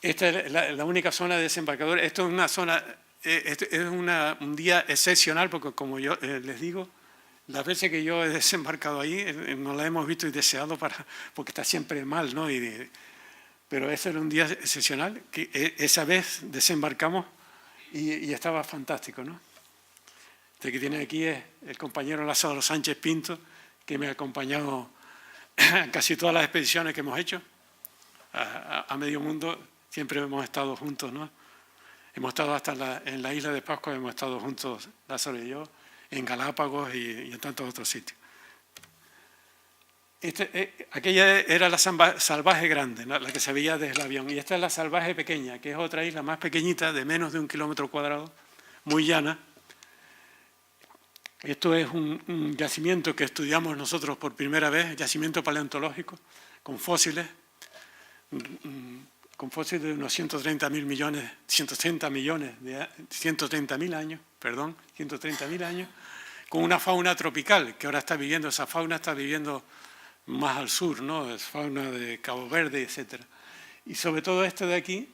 Esta es la única zona de desembarcador. Esto es una zona, es un día excepcional porque, como yo les digo, las veces que yo he desembarcado ahí no la hemos visto y deseado porque está siempre mal, ¿no? Pero ese era un día excepcional, que esa vez desembarcamos y estaba fantástico, ¿no? Este que tiene aquí es el compañero Lázaro Sánchez Pinto, que me ha acompañado en casi todas las expediciones que hemos hecho a medio mundo. Siempre hemos estado juntos, ¿no? Hemos estado hasta en la isla de Pascua, hemos estado juntos, Lázaro y yo, en Galápagos y en tantos otros sitios. Aquella era la salvaje grande, ¿no? La que se veía desde el avión, y esta es la salvaje pequeña, que es otra isla más pequeñita, de menos de 1 kilómetro cuadrado, muy llana. Esto es un yacimiento que estudiamos nosotros por primera vez, yacimiento paleontológico, con fósiles de unos 130.000 años, con una fauna tropical, que ahora está viviendo, esa fauna está viviendo más al sur, ¿no? Es fauna de Cabo Verde, etc. Y sobre todo esto de aquí,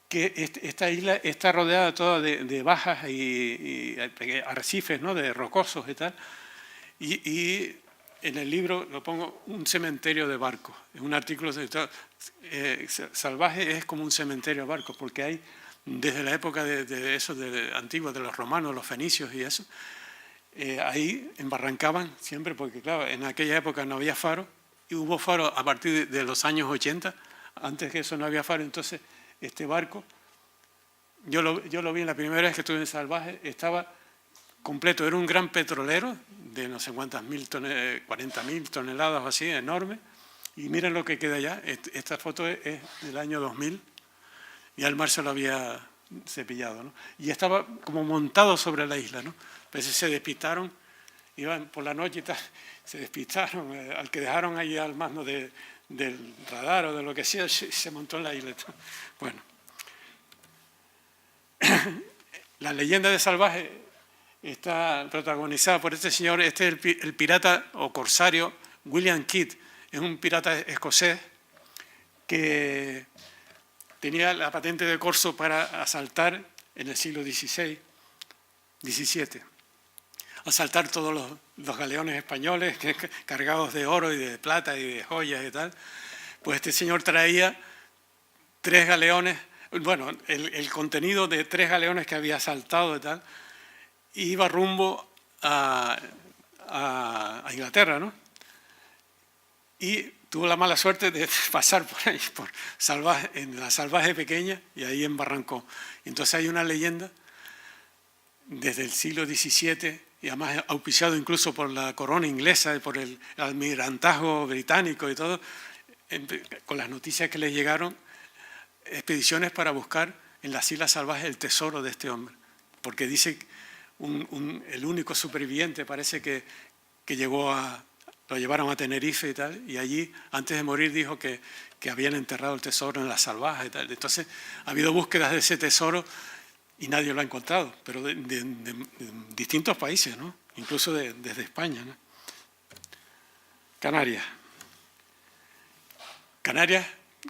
que esta isla está rodeada toda de bajas y arrecifes, ¿no? De rocosos y tal. Y en el libro lo pongo un cementerio de barcos. Es un artículo salvaje, es como un cementerio de barcos, porque hay, desde la época de antigua, de los romanos, los fenicios y eso, ahí embarrancaban siempre, porque claro, en aquella época no había faro, y hubo faro a partir de los años 80, antes que eso no había faro. Entonces este barco, yo lo vi en la primera vez que estuve en Salvaje, estaba completo, era un gran petrolero de no sé cuántas 40.000 toneladas o así, enorme, y miren lo que queda allá. Esta foto es del año 2000, ya el mar se lo había cepillado, ¿no? Y estaba como montado sobre la isla, ¿no? A veces se despistaron, iban por la noche y tal, se despistaron, al que dejaron ahí al mando del radar o de lo que sea, se montó en la isla. Bueno, la leyenda de Salvaje está protagonizada por este señor. Este es el pirata o corsario William Kidd. Es un pirata escocés que tenía la patente de corso para asaltar en el siglo XVI, XVII. Asaltar todos los galeones españoles cargados de oro y de plata y de joyas y tal. Pues este señor traía 3 galeones, bueno, el contenido de 3 galeones que había asaltado y tal, y iba rumbo a Inglaterra, ¿no? Y tuvo la mala suerte de pasar por ahí, en la Salvaje pequeña, y ahí embarrancó. Entonces hay una leyenda desde el siglo XVII, y además auspiciado incluso por la corona inglesa, por el almirantazgo británico y todo, con las noticias que le llegaron, expediciones para buscar en las Islas Salvajes el tesoro de este hombre, porque dice el único superviviente, parece que lo llevaron a Tenerife y tal, y allí antes de morir dijo que habían enterrado el tesoro en las Salvajes y tal. Entonces ha habido búsquedas de ese tesoro y nadie lo ha encontrado, pero de distintos países, ¿no? Incluso desde España, ¿no? Canarias,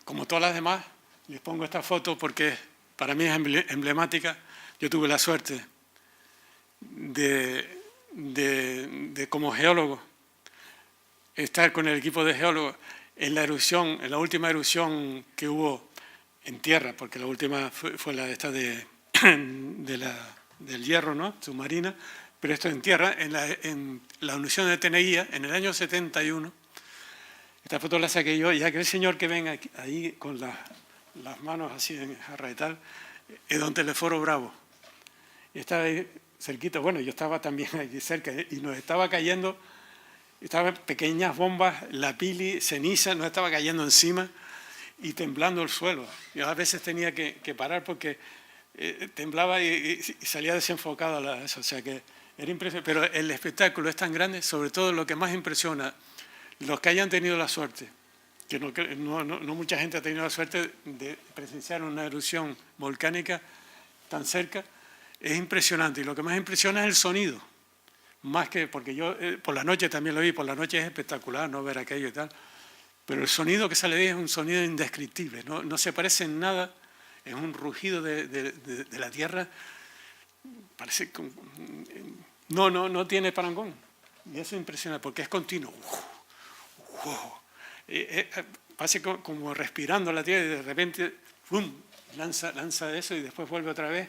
como todas las demás, les pongo esta foto porque para mí es emblemática. Yo tuve la suerte de como geólogo, estar con el equipo de geólogos en la última erupción que hubo en tierra, porque la última fue la esta del Hierro, ¿no? Submarina, pero esto en tierra, en la erupción de Teneguía, en el año 71, Esta foto la saqué yo, y aquel señor que ven aquí, ahí con las manos así en jarra y tal, es don Telesforo Bravo. Y estaba ahí cerquita, bueno, yo estaba también allí cerca, y nos estaba cayendo, estaban pequeñas bombas, la pili, ceniza, nos estaba cayendo encima y temblando el suelo. Yo a veces tenía que parar porque temblaba y salía desenfocado eso, o sea que era impresionante. Pero el espectáculo es tan grande, sobre todo lo que más impresiona, los que hayan tenido la suerte, que no mucha gente ha tenido la suerte de presenciar una erupción volcánica tan cerca, es impresionante. Y lo que más impresiona es el sonido, más que, porque yo por la noche también lo vi, por la noche es espectacular no ver aquello y tal, pero el sonido que sale de ahí es un sonido indescriptible, no se parece en nada, es un rugido de la tierra, parece que no tiene parangón, y eso impresiona porque es continuo. Parece como respirando la tierra y de repente ¡pum!, lanza eso y después vuelve otra vez,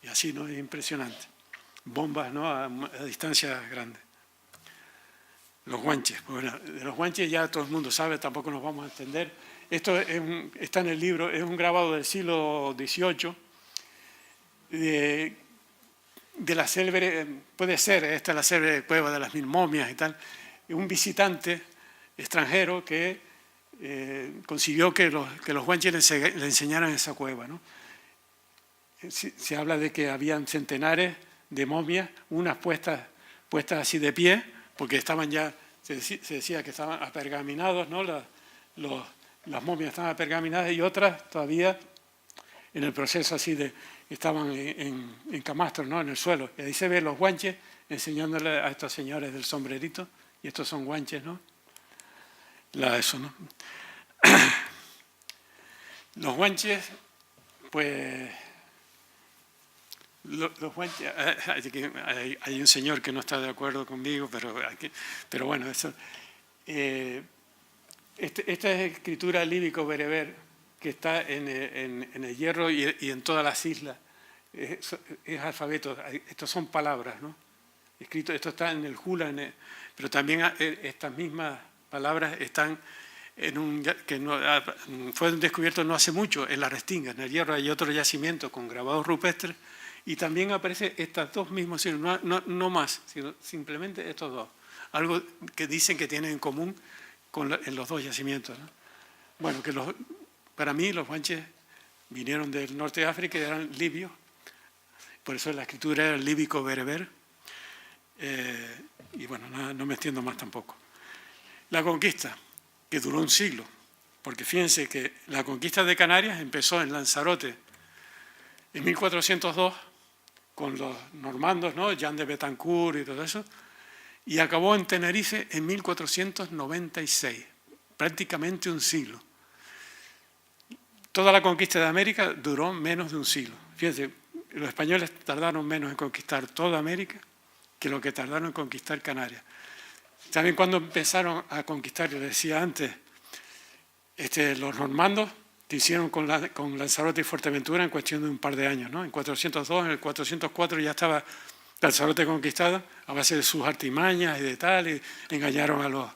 y así, ¿no? Es impresionante. Bombas, ¿no?, a distancias grandes. Los guanches. Bueno, de los guanches ya todo el mundo sabe, tampoco nos vamos a entender. Esto está en el libro, es un grabado del siglo XVIII, de la célebre, puede ser, esta es la célebre cueva de las 1000 momias y tal, un visitante extranjero que consiguió que los guanches le enseñaran esa cueva, ¿no? Se habla de que habían centenares de momias, unas puestas así de pie, porque estaban ya, se decía que estaban apergaminados, ¿no? Las momias estaban apergaminadas, y otras todavía en el proceso así estaban en camastros, ¿no?, en el suelo. Y ahí se ven los guanches enseñándole a estos señores del sombrerito, y estos son guanches, ¿no? Eso, ¿no? Los guanches, pues... Los guanches, hay un señor que no está de acuerdo conmigo, pero bueno, eso. Esta es escritura líbico-bereber que está en el Hierro y en todas las islas. Es alfabeto, estos son palabras, ¿no? Escrito, esto está en el Hula, pero también estas mismas palabras están fue descubierto no hace mucho en la Restinga. En el Hierro hay otro yacimiento con grabados rupestres, y también aparecen estas dos mismos signos, no más, sino simplemente estos dos. Algo que dicen que tienen en común en los dos yacimientos, ¿no? Bueno, que para mí los guanches vinieron del norte de África y eran libios, por eso la escritura era líbico-bereber, y bueno, no me extiendo más tampoco. La conquista, que duró un siglo, porque fíjense que la conquista de Canarias empezó en Lanzarote en 1402, con los normandos, ¿no?, Jean de Betancourt y todo eso, y acabó en Tenerife en 1496, prácticamente un siglo. Toda la conquista de América duró menos de un siglo. Fíjense, los españoles tardaron menos en conquistar toda América que lo que tardaron en conquistar Canarias. ¿Saben cuándo empezaron a conquistar? Yo decía antes, los normandos que hicieron con Lanzarote y Fuerteventura en cuestión de un par de años, ¿no? En 402, en el 404 ya estaba Lanzarote conquistada a base de sus artimañas y de tal, y engañaron a los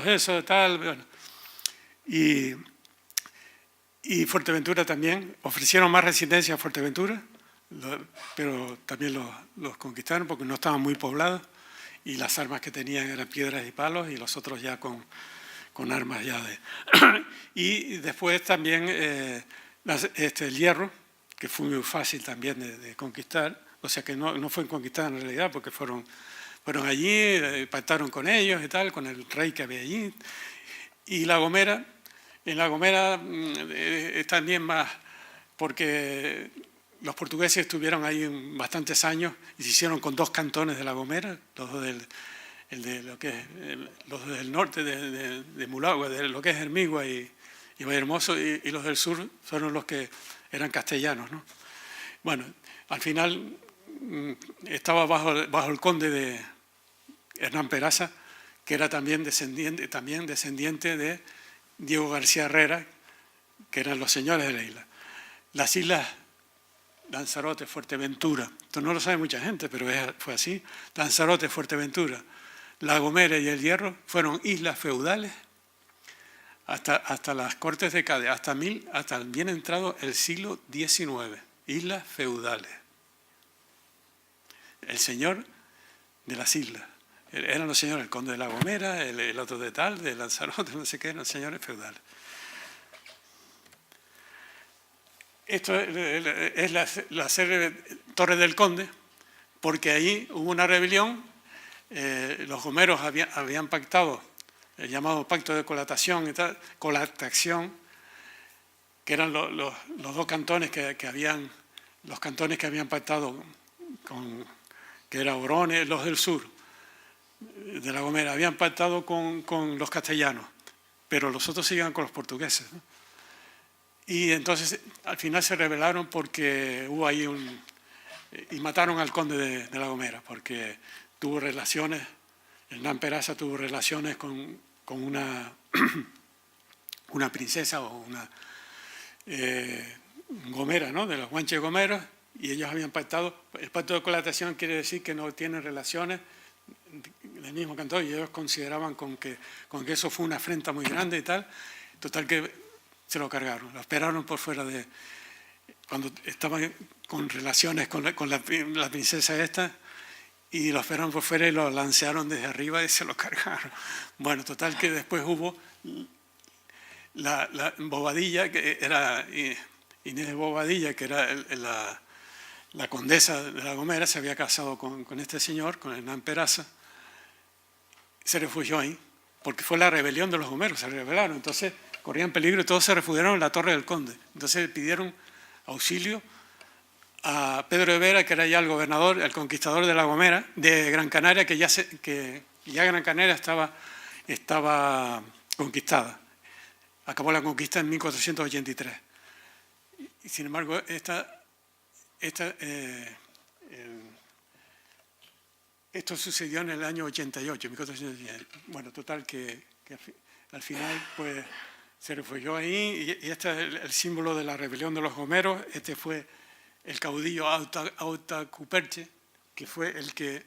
esos, tal, bueno. Y Fuerteventura también, ofrecieron más resistencia a Fuerteventura, pero también los conquistaron porque no estaban muy poblados, y las armas que tenían eran piedras y palos, y los otros ya con armas ya de... Y después también el Hierro, que fue muy fácil también de conquistar, o sea que no fue conquistada en realidad, porque fueron allí, pactaron con ellos y tal, con el rey que había allí. Y La Gomera, en La Gomera también más, porque los portugueses estuvieron ahí bastantes años y se hicieron con dos cantones de La Gomera, los del norte de Mulagua, de lo que es Hermigua y Vallehermoso, y los del sur fueron los que eran castellanos, ¿no? Bueno, al final estaba bajo el conde de Hernán Peraza, que era también descendiente de Diego García Herrera, que eran los señores de la isla. Las islas Lanzarote, Fuerteventura, esto no lo sabe mucha gente, pero fue así. Lanzarote, Fuerteventura, La Gomera y el Hierro fueron islas feudales hasta las Cortes de Cádiz, hasta bien entrado el siglo XIX, islas feudales. El señor de las islas. Eran los señores, el conde de La Gomera, el otro de tal, de Lanzarote, no sé qué, eran señores feudales. Esto es la Torre del Conde, porque ahí hubo una rebelión, los gomeros habían pactado, el llamado pacto de colatación, que eran los dos cantones que habían pactado, que eran Orones, los del sur, de La Gomera, habían pactado con los castellanos, pero los otros se iban con los portugueses, ¿no? Y entonces al final se rebelaron porque hubo ahí y mataron al conde de La Gomera, porque tuvo relaciones, Hernán Peraza tuvo relaciones con una princesa o una gomera, ¿no?, de los guanches gomeros, y ellos habían pactado. El pacto de colatación quiere decir que no tienen relaciones del mismo cantón, y ellos consideraban con que eso fue una afrenta muy grande y tal. Total que se lo cargaron, lo esperaron por fuera cuando estaban con relaciones con la princesa esta, y lo esperaron por fuera y lo lancearon desde arriba y se lo cargaron. Bueno, total que después hubo la Bobadilla, que era Inés de Bobadilla, que era la condesa de La Gomera, se había casado con este señor, con Hernán Peraza, se refugió ahí, porque fue la rebelión de los gomeros, se rebelaron, entonces corrían peligro y todos se refugiaron en la Torre del Conde. Entonces pidieron auxilio a Pedro de Vera, que era ya el gobernador, el conquistador de La Gomera, de Gran Canaria, que ya Gran Canaria estaba conquistada. Acabó la conquista en 1483. Y sin embargo, esto sucedió en el año 88, 1488. Bueno, total que al final pues se refugió ahí, y este es el símbolo de la rebelión de los gomeros. Este fue el caudillo Autacuperche, que fue el que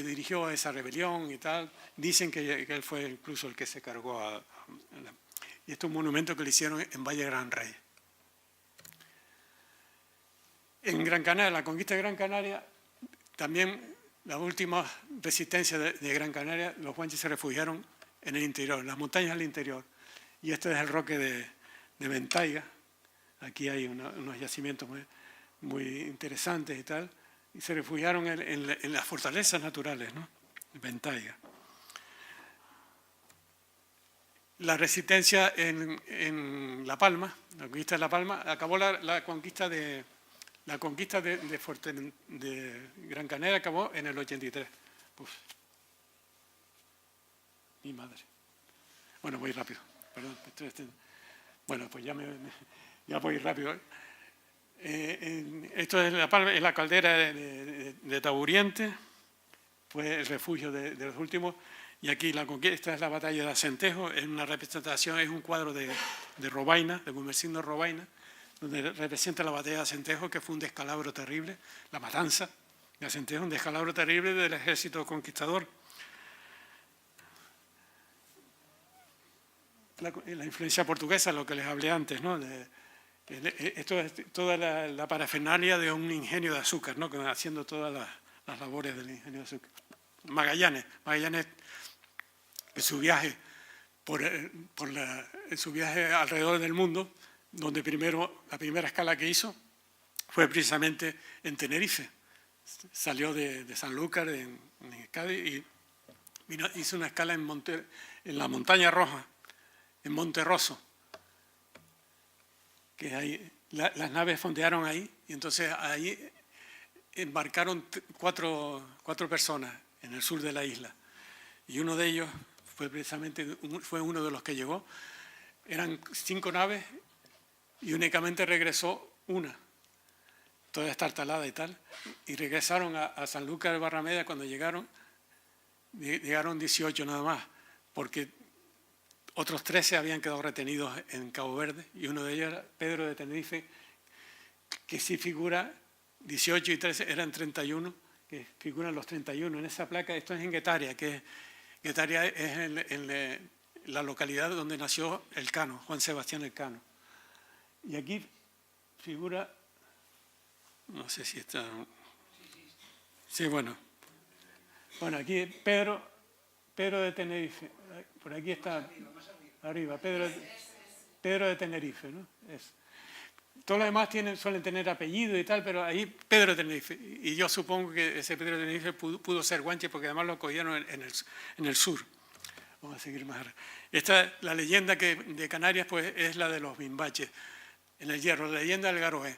dirigió esa rebelión y tal. Dicen que él fue incluso el que se cargó y este es un monumento que le hicieron en Valle Gran Rey. En Gran Canaria, la conquista de Gran Canaria, también la última resistencia de Gran Canaria, los guanches se refugiaron en el interior, en las montañas del interior. Y este es el roque de Ventaiga. Aquí hay unos yacimientos muy interesantes y tal. Y se refugiaron en las fortalezas naturales, ¿no?, Ventaiga. La resistencia en La Palma, la conquista de La Palma, acabó la conquista de Gran Canaria, acabó en el 83. Uf. Mi madre. Bueno, voy rápido. Perdón. Bueno, pues ya voy rápido. Esto es La Palma, es la caldera de Taburiente, fue el refugio de los últimos. Y aquí la conquista es la batalla de Acentejo, es una representación, es un cuadro de Robaina, de Gumersindo Robaina, donde representa la batalla de Acentejo, que fue un descalabro terrible, la matanza de Acentejo, un descalabro terrible del ejército conquistador. La influencia portuguesa, lo que les hablé antes, ¿no? Esto es toda la parafernalia de un ingenio de azúcar, ¿no?, haciendo todas las labores del ingenio de azúcar. Magallanes, en su viaje en su viaje alrededor del mundo, donde la primera escala que hizo fue precisamente en Tenerife. Salió de Sanlúcar, en Cádiz, y hizo una escala en la Montaña Roja, en Monterroso, que ahí las naves fondearon ahí, y entonces ahí embarcaron cuatro personas en el sur de la isla, y uno de ellos fue uno de los que llegó. Eran 5 naves y únicamente regresó una, toda estartalada y tal, y regresaron a Sanlúcar de Barrameda. Cuando llegaron 18 nada más, porque otros 13 habían quedado retenidos en Cabo Verde, y uno de ellos era Pedro de Tenerife, que sí figura, 18 y 13 eran 31, que figuran los 31 en esa placa. Esto es en Guetaria, Guetaria es la localidad donde nació Elcano, Juan Sebastián Elcano. Y aquí figura, no sé si está... Sí, bueno. Bueno, aquí Pedro de Tenerife. Por aquí está arriba, Pedro de Tenerife, ¿no? Todos los demás suelen tener apellido y tal, pero ahí Pedro de Tenerife. Y yo supongo que ese Pedro de Tenerife pudo ser guanche porque además lo cogieron en el sur. Vamos a seguir más. La leyenda de Canarias pues, es la de los bimbaches en el Hierro, la leyenda del Garoé,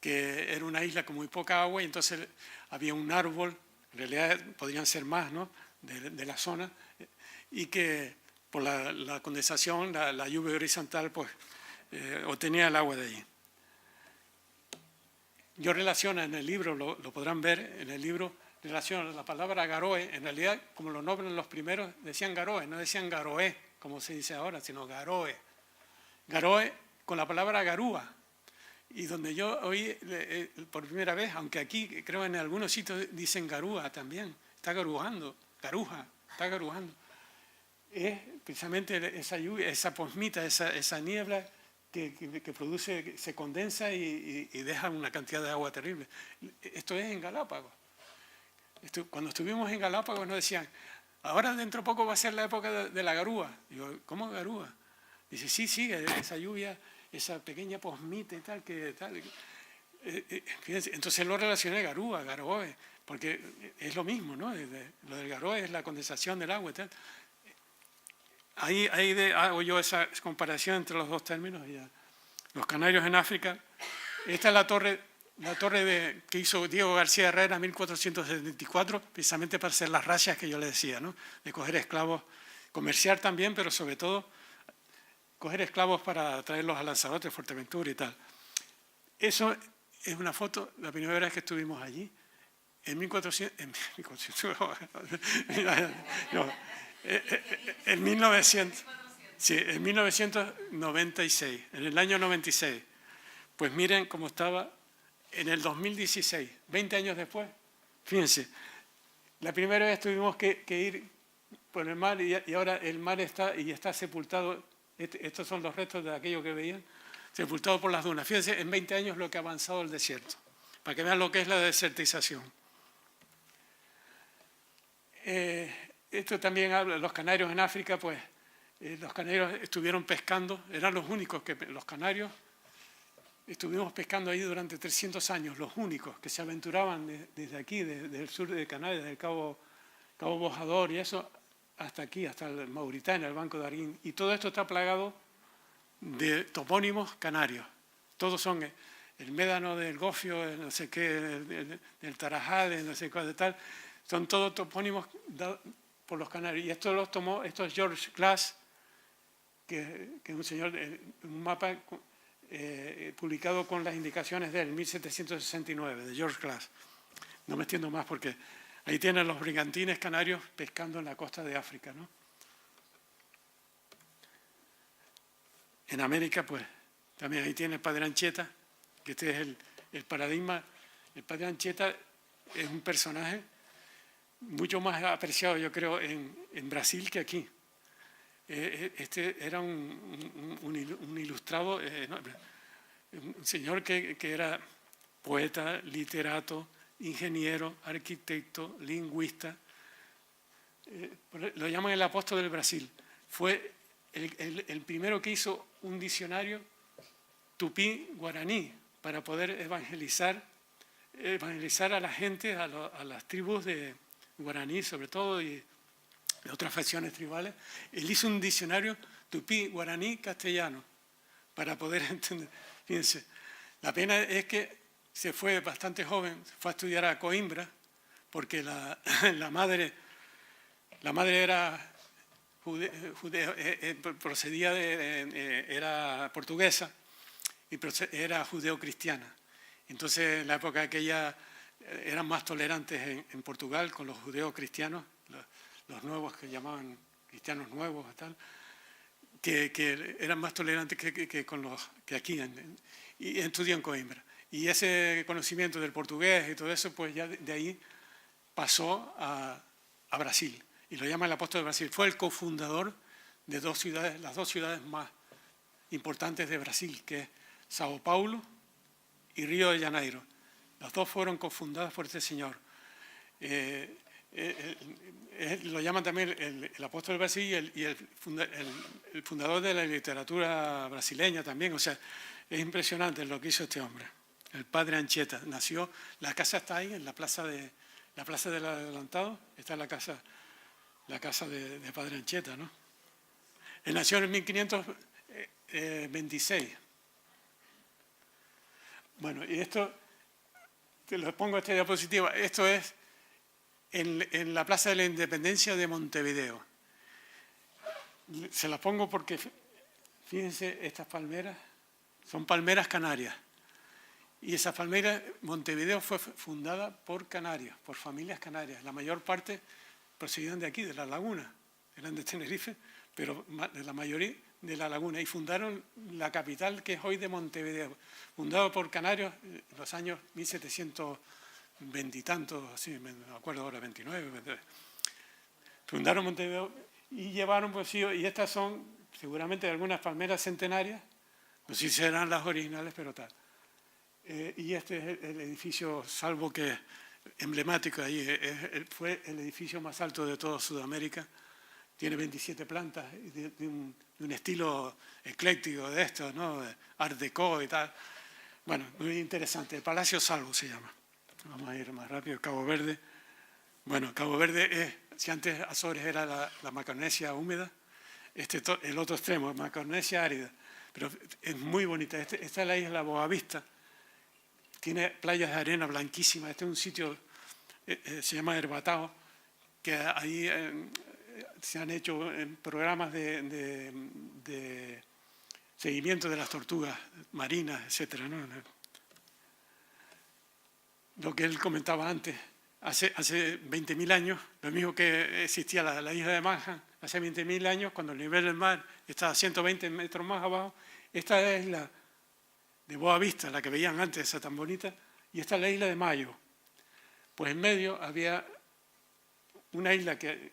que era una isla con muy poca agua y entonces había un árbol, en realidad podrían ser más, ¿no?, de la zona, y que por la condensación, la lluvia horizontal, pues obtenía el agua de allí. Yo relaciono en el libro, lo podrán ver en el libro, relaciono la palabra Garoé, en realidad como lo nombran los primeros, decían Garoé, no decían Garoé, como se dice ahora, sino Garoé. Garoé con la palabra garúa. Y donde yo oí por primera vez, aunque aquí creo en algunos sitios dicen garúa también, está garujando, garuja, está garujando. Es precisamente esa lluvia, esa posmita, esa niebla que produce, que se condensa y deja una cantidad de agua terrible. Esto es en Galápagos. Cuando estuvimos en Galápagos nos decían, ahora dentro de poco va a ser la época de la garúa. Digo, ¿cómo garúa? Dice, sí, esa lluvia, esa pequeña posmita y tal, fíjense, entonces lo relacioné garúa, garoe, porque es lo mismo, ¿no? Lo del garoe es la condensación del agua y tal. Ahí hago yo esa comparación entre los dos términos. Ya. Los canarios en África. Esta es la torre que hizo Diego García Herrera en 1474, precisamente para hacer las razzias que yo le decía, ¿no? De coger esclavos, comerciar también, pero sobre todo coger esclavos para traerlos a Lanzarote, Fuerteventura y tal. Eso es una foto, la primera vez que estuvimos allí, en 1996, en el año 96. Pues miren cómo estaba en el 2016, 20 años después. Fíjense, la primera vez tuvimos que ir por el mar y ahora el mar está sepultado. Estos son los restos de aquello que veían, sepultado por las dunas. Fíjense, en 20 años lo que ha avanzado el desierto, para que vean lo que es la desertización. Esto también habla, los canarios en África, pues los canarios estuvieron pescando, eran los únicos los canarios, estuvimos pescando ahí durante 300 años, los únicos que se aventuraban desde aquí, desde el sur de Canarias, desde el Cabo Bojador y eso, hasta aquí, hasta el Mauritania, el Banco de Arín, y todo esto está plagado de topónimos canarios. Todos son el médano del Gofio, no sé qué, del Tarajá, de no sé cuál de tal, son todos topónimos por los canarios. Y esto es George Glass, que es un señor, un mapa publicado con las indicaciones de él, 1769, de George Glass. No me extiendo más porque ahí tienen los brigantines canarios pescando en la costa de África, ¿no? En América, pues, también ahí tiene el Padre Anchieta, que este es el paradigma. El Padre Anchieta es un personaje mucho más apreciado, yo creo, en Brasil que aquí. Este era un ilustrado, un señor que era poeta, literato, ingeniero, arquitecto, lingüista. Lo llaman el apóstol del Brasil. Fue el primero que hizo un diccionario tupí-guaraní para poder evangelizar a la gente, a las tribus de guaraní sobre todo y de otras facciones tribales. Él hizo un diccionario tupí-guaraní-castellano para poder entender. Fíjense, la pena es que se fue bastante joven, fue a estudiar a Coimbra, porque la madre era procedía era portuguesa y era judeo-cristiana. Entonces, en la época aquella eran más tolerantes en Portugal con los judeos cristianos, los nuevos que llamaban cristianos nuevos y tal, que eran más tolerantes que aquí, y estudió en Coimbra. Y ese conocimiento del portugués y todo eso, pues ya de ahí pasó a Brasil, y lo llama el apóstol de Brasil. Fue el cofundador de las dos ciudades más importantes de Brasil, que es Sao Paulo y Río de Janeiro. Las dos fueron cofundadas por este señor. Lo llaman también el apóstol del Brasil y el fundador de la literatura brasileña también. O sea, es impresionante lo que hizo este hombre. El padre Anchieta nació, la casa está ahí en la plaza del Adelantado, está la casa de padre Anchieta, ¿no? Él nació en 1526. Bueno, y esto, te lo pongo esta diapositiva, esto es en la Plaza de la Independencia de Montevideo. Se las pongo porque, fíjense, estas palmeras son palmeras canarias. Y esa palmera, Montevideo, fue fundada por canarios, por familias canarias. La mayor parte procedían de aquí, de La Laguna. Eran de Tenerife, pero la mayoría de La Laguna. Y fundaron la capital, que es hoy de Montevideo. Fundado por canarios en los años 1720 y tantos, así, me acuerdo ahora, 29, 29. Fundaron Montevideo y llevaron, pues sí, y estas son seguramente algunas palmeras centenarias, no sé si serán las originales, pero tal. Y este es el edificio, salvo que emblemático ahí, fue el edificio más alto de toda Sudamérica. Tiene 27 plantas, de un estilo ecléctico de esto, ¿no? Art Deco y tal. Bueno, muy interesante. El Palacio Salvo se llama. Vamos a ir más rápido. Cabo Verde. Bueno, Cabo Verde es, si antes Azores era la Macaronesia húmeda, el otro extremo, Macaronesia árida. Pero es muy bonita. Esta es la isla Boavista. Tiene playas de arena blanquísima. Este es un sitio, se llama Herbatao, que ahí se han hecho programas de seguimiento de las tortugas marinas, etcétera, ¿no? Lo que él comentaba antes, hace 20.000 años, lo mismo que existía la isla de Manhattan, hace 20.000 años, cuando el nivel del mar estaba a 120 metros más abajo, esta es la de Boa Vista, la que veían antes, esa tan bonita, y esta es la isla de Mayo. Pues en medio había una isla que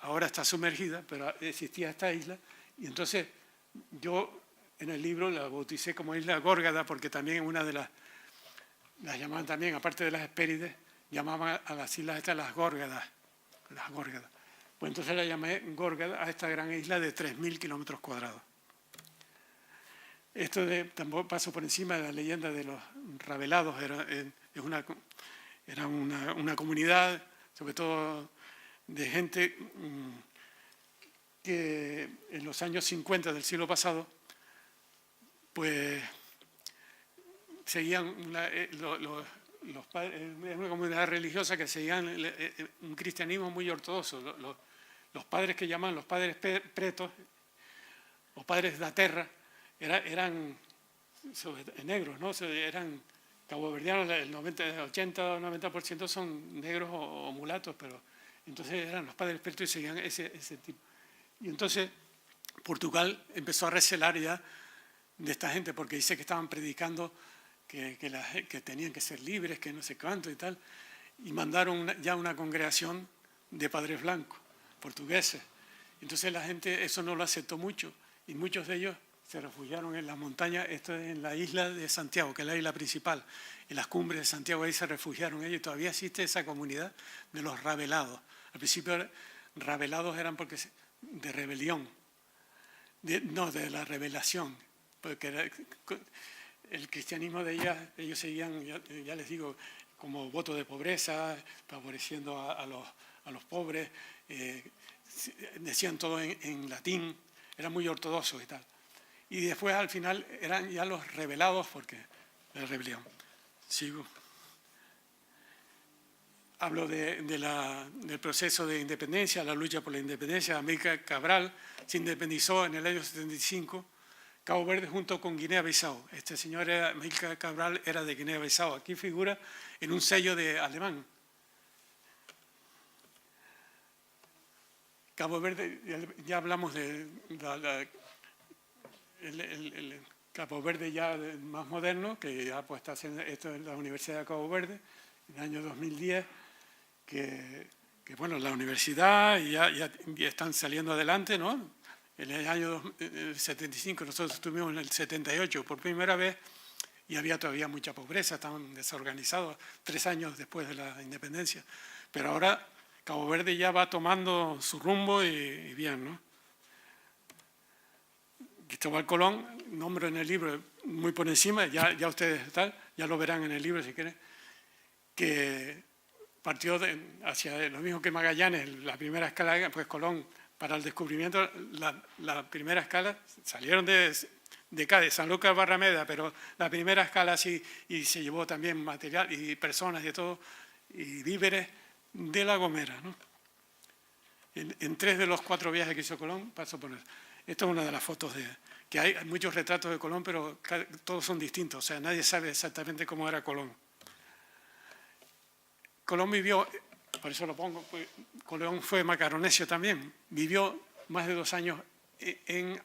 ahora está sumergida, pero existía esta isla, y entonces yo en el libro la bauticé como Isla Górgada, porque también una de las llamaban también, aparte de las Hespérides, llamaban a las islas estas las Górgadas. Pues entonces la llamé Górgada a esta gran isla de 3.000 kilómetros cuadrados. Esto tampoco paso por encima de la leyenda de los Ravelados, era una comunidad, sobre todo de gente que en los años 50 del siglo pasado, pues seguían los padres, es una comunidad religiosa que seguían un cristianismo muy ortodoxo. Los padres que llaman los padres pretos o padres de la terra eran negros, ¿no? Eran caboverdianos, el 80 o 90% son negros o mulatos, pero entonces eran los padres pretos y seguían ese tipo. Y entonces Portugal empezó a recelar ya de esta gente, porque dice que estaban predicando que tenían que ser libres, que no sé cuánto y tal, y mandaron ya una congregación de padres blancos, portugueses. Entonces la gente eso no lo aceptó mucho, y muchos de ellos se refugiaron en las montañas, esto es en la isla de Santiago, que es la isla principal, en las cumbres de Santiago, ahí se refugiaron ellos, y todavía existe esa comunidad de los Ravelados. Al principio Ravelados eran porque de rebelión, de la revelación, porque el cristianismo de ellos seguían, ya les digo, como voto de pobreza, favoreciendo a los pobres, decían todo en latín, eran muy ortodoxos y tal. Y después al final eran ya los rebelados porque la rebelión. Sigo. Hablo del proceso de independencia, la lucha por la independencia. Amílcar Cabral se independizó en el año 75, Cabo Verde junto con Guinea-Bissau. Este señor, Amílcar Cabral, era de Guinea-Bissau. Aquí figura en un sello de alemán. Cabo Verde, ya hablamos de el Cabo Verde ya más moderno, que ya pues está haciendo esto en la Universidad de Cabo Verde, en el año 2010, que bueno, la universidad ya están saliendo adelante, ¿no? En el año 75, nosotros estuvimos en el 78 por primera vez y había todavía mucha pobreza, estaban desorganizados 3 años después de la independencia. Pero ahora Cabo Verde ya va tomando su rumbo y bien, ¿no? Cristóbal Colón, nombro en el libro muy por encima, ya ustedes ya lo verán en el libro si quieren, que partió hacia lo mismo que Magallanes, la primera escala, pues Colón, para el descubrimiento, la primera escala, salieron de Cádiz, San Lucas Barrameda, pero la primera escala sí, y se llevó también material y personas y todo, y víveres de La Gomera, ¿no? En 3 de los 4 viajes que hizo Colón pasó por eso. Esta es una de las fotos que hay muchos retratos de Colón, pero todos son distintos, o sea, nadie sabe exactamente cómo era Colón. Colón vivió, por eso lo pongo, pues, Colón fue macaronesio también, vivió más de 2 años en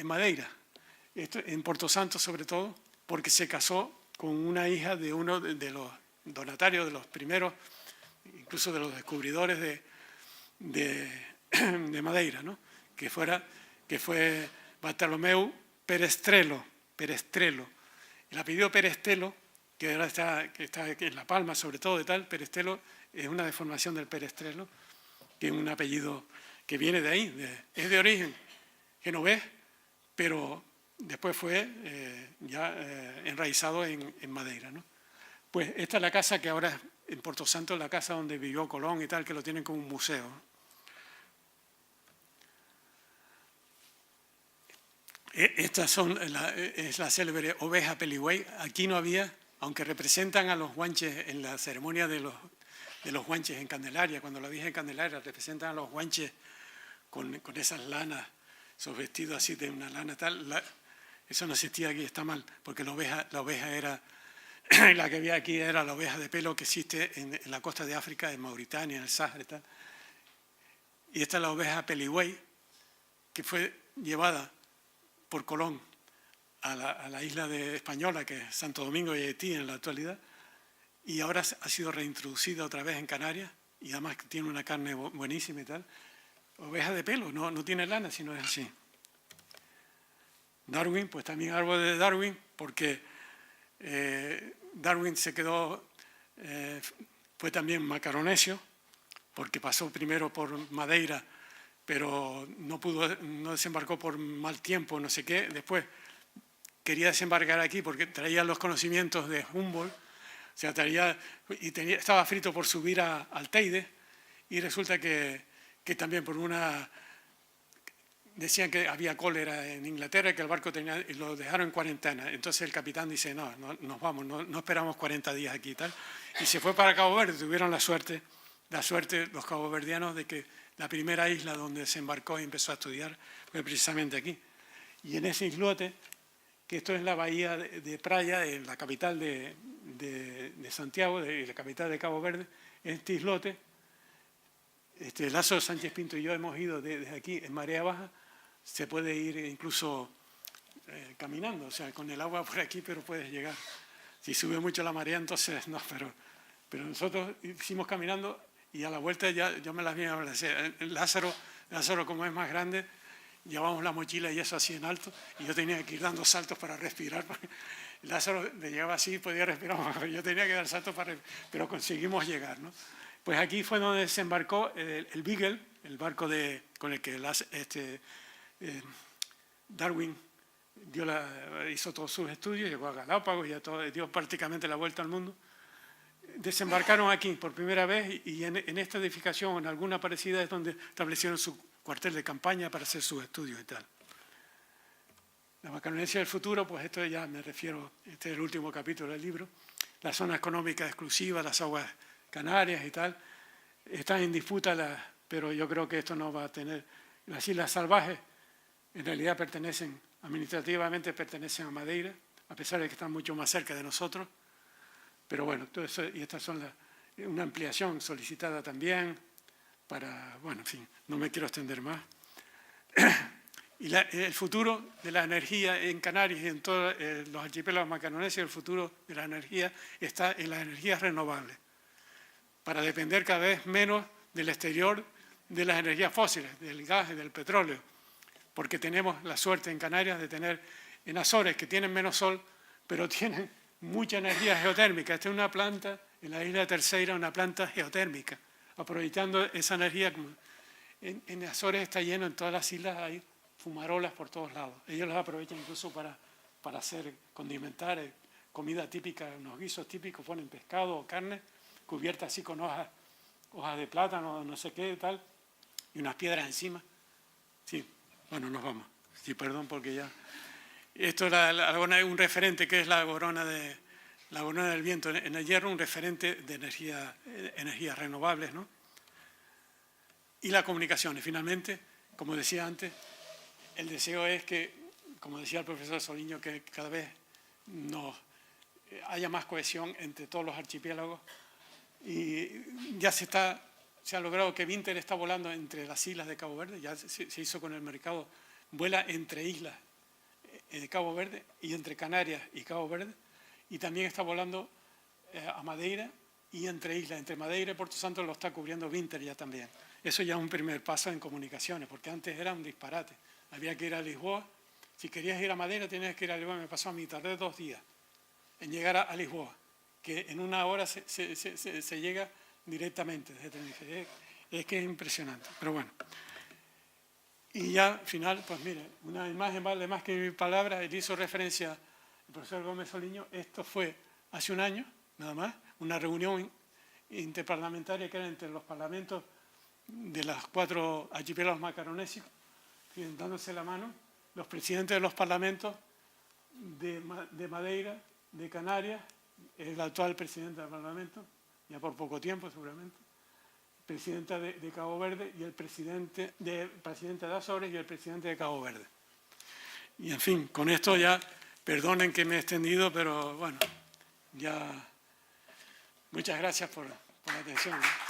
Madeira, en Porto Santo sobre todo, porque se casó con una hija de uno de los donatarios, de los primeros, incluso de los descubridores de Madeira, ¿no? que fue Bartolomeu Perestrelo. El apellido Perestrelo, que ahora está aquí en La Palma sobre todo y tal, Perestrelo es una deformación del Perestrelo, que es un apellido que viene de ahí, es de origen genovés, pero después fue enraizado en Madeira, ¿no? Pues esta es la casa que ahora en Porto Santo, la casa donde vivió Colón y tal, que lo tienen como un museo. Estas es la célebre oveja peligüey. Aquí no había, aunque representan a los guanches en la ceremonia de los guanches en Candelaria, cuando la Virgen Candelaria representan a los guanches con esas lanas, esos vestidos así de una lana tal, eso no existía aquí, está mal, porque la oveja era, la que había aquí era la oveja de pelo que existe en la costa de África, en Mauritania, en el Sáhara y tal. Y esta es la oveja peligüey, que fue llevada por Colón a la isla española, que es Santo Domingo y Haití en la actualidad, y ahora ha sido reintroducida otra vez en Canarias, y además tiene una carne buenísima y tal. Oveja de pelo, no tiene lana, sino es así. Darwin, pues también árbol de Darwin, porque Darwin se quedó, fue también macaronesio, porque pasó primero por Madeira, pero no desembarcó por mal tiempo, no sé qué. Después quería desembarcar aquí porque traía los conocimientos de Humboldt, o sea, estaba frito por subir al Teide, y resulta que también por decían que había cólera en Inglaterra, que el barco y lo dejaron en cuarentena. Entonces el capitán dice, no nos vamos, no esperamos 40 días aquí y tal. Y se fue para Cabo Verde, tuvieron la suerte los caboverdianos de que la primera isla donde desembarcó y empezó a estudiar fue precisamente aquí. Y en ese islote, que esto es la bahía de Praia, en la capital de Santiago, la capital de Cabo Verde, en este islote, Lazo Sánchez Pinto y yo hemos ido desde aquí en marea baja, se puede ir incluso caminando, o sea, con el agua por aquí, pero puedes llegar. Si sube mucho la marea, entonces no, pero nosotros hicimos caminando y a la vuelta yo me las vi a agradecer. Lázaro, como es más grande, llevamos la mochila y eso así en alto, y yo tenía que ir dando saltos para respirar. Lázaro le llegaba así, podía respirar, pero yo tenía que dar saltos para respirar, pero conseguimos llegar, ¿no? Pues aquí fue donde desembarcó el Beagle, el barco con el que Darwin hizo todos sus estudios, llegó a Galápagos y dio prácticamente la vuelta al mundo. Desembarcaron aquí por primera vez y en esta edificación o en alguna parecida es donde establecieron su cuartel de campaña para hacer sus estudios y tal. La Macaronesia del futuro, pues esto ya me refiero, este es el último capítulo del libro, la zona económica exclusiva, las aguas Canarias y tal, están en disputa, pero yo creo que esto no va a tener. Las islas salvajes en realidad administrativamente pertenecen a Madeira, a pesar de que están mucho más cerca de nosotros. Pero bueno, todo eso, y estas son una ampliación solicitada también bueno, en fin, no me quiero extender más. Y el futuro de la energía en Canarias y en todos los archipiélagos macaronesios, el futuro de la energía está en las energías renovables, para depender cada vez menos del exterior de las energías fósiles, del gas y del petróleo. porque tenemos la suerte en Canarias de tener en Azores, que tienen menos sol, pero tienen mucha energía geotérmica. Esta es una planta, en la isla de Terceira, una planta geotérmica, aprovechando esa energía. En Azores está lleno, en todas las islas hay fumarolas por todos lados. Ellos las aprovechan incluso para hacer, condimentar comida típica, unos guisos típicos, ponen pescado o carne, cubierta así con hojas de plátano, no sé qué, tal, y unas piedras encima. Sí, bueno, nos vamos. Sí, perdón, porque ya... Esto es un referente que es la Gorona del Viento en el Hierro, un referente de energías renovables, ¿no? Y las comunicaciones. Finalmente, como decía antes, el deseo es que, como decía el profesor Soliño, que cada vez haya más cohesión entre todos los archipiélagos. Y ya se ha logrado que Vinter está volando entre las islas de Cabo Verde, ya se hizo con el mercado, vuela entre islas de Cabo Verde y entre Canarias y Cabo Verde, y también está volando a Madeira y entre islas, entre Madeira y Puerto Santo lo está cubriendo Vinter ya también. Eso ya es un primer paso en comunicaciones, porque antes era un disparate. Había que ir a Lisboa. Si querías ir a Madeira, tenías que ir a Lisboa. Me pasó a mí, tardé 2 días en llegar a Lisboa, que en 1 hora se llega directamente desde Tenerife. Es que es impresionante, pero bueno. Y ya, al final, pues mire, una imagen vale más que mi palabra. Él hizo referencia al profesor Gómez Soliño. Esto fue hace 1 año, nada más, una reunión interparlamentaria que era entre los parlamentos de los 4 archipiélagos macaronesios, dándose la mano, los presidentes de los parlamentos de Madeira, de Canarias, el actual presidente del Parlamento, ya por poco tiempo seguramente, presidenta de Cabo Verde y el presidente de Azores y el presidente de Cabo Verde. Y en fin, con esto ya, perdonen que me he extendido, pero bueno, ya muchas gracias por la atención, ¿no?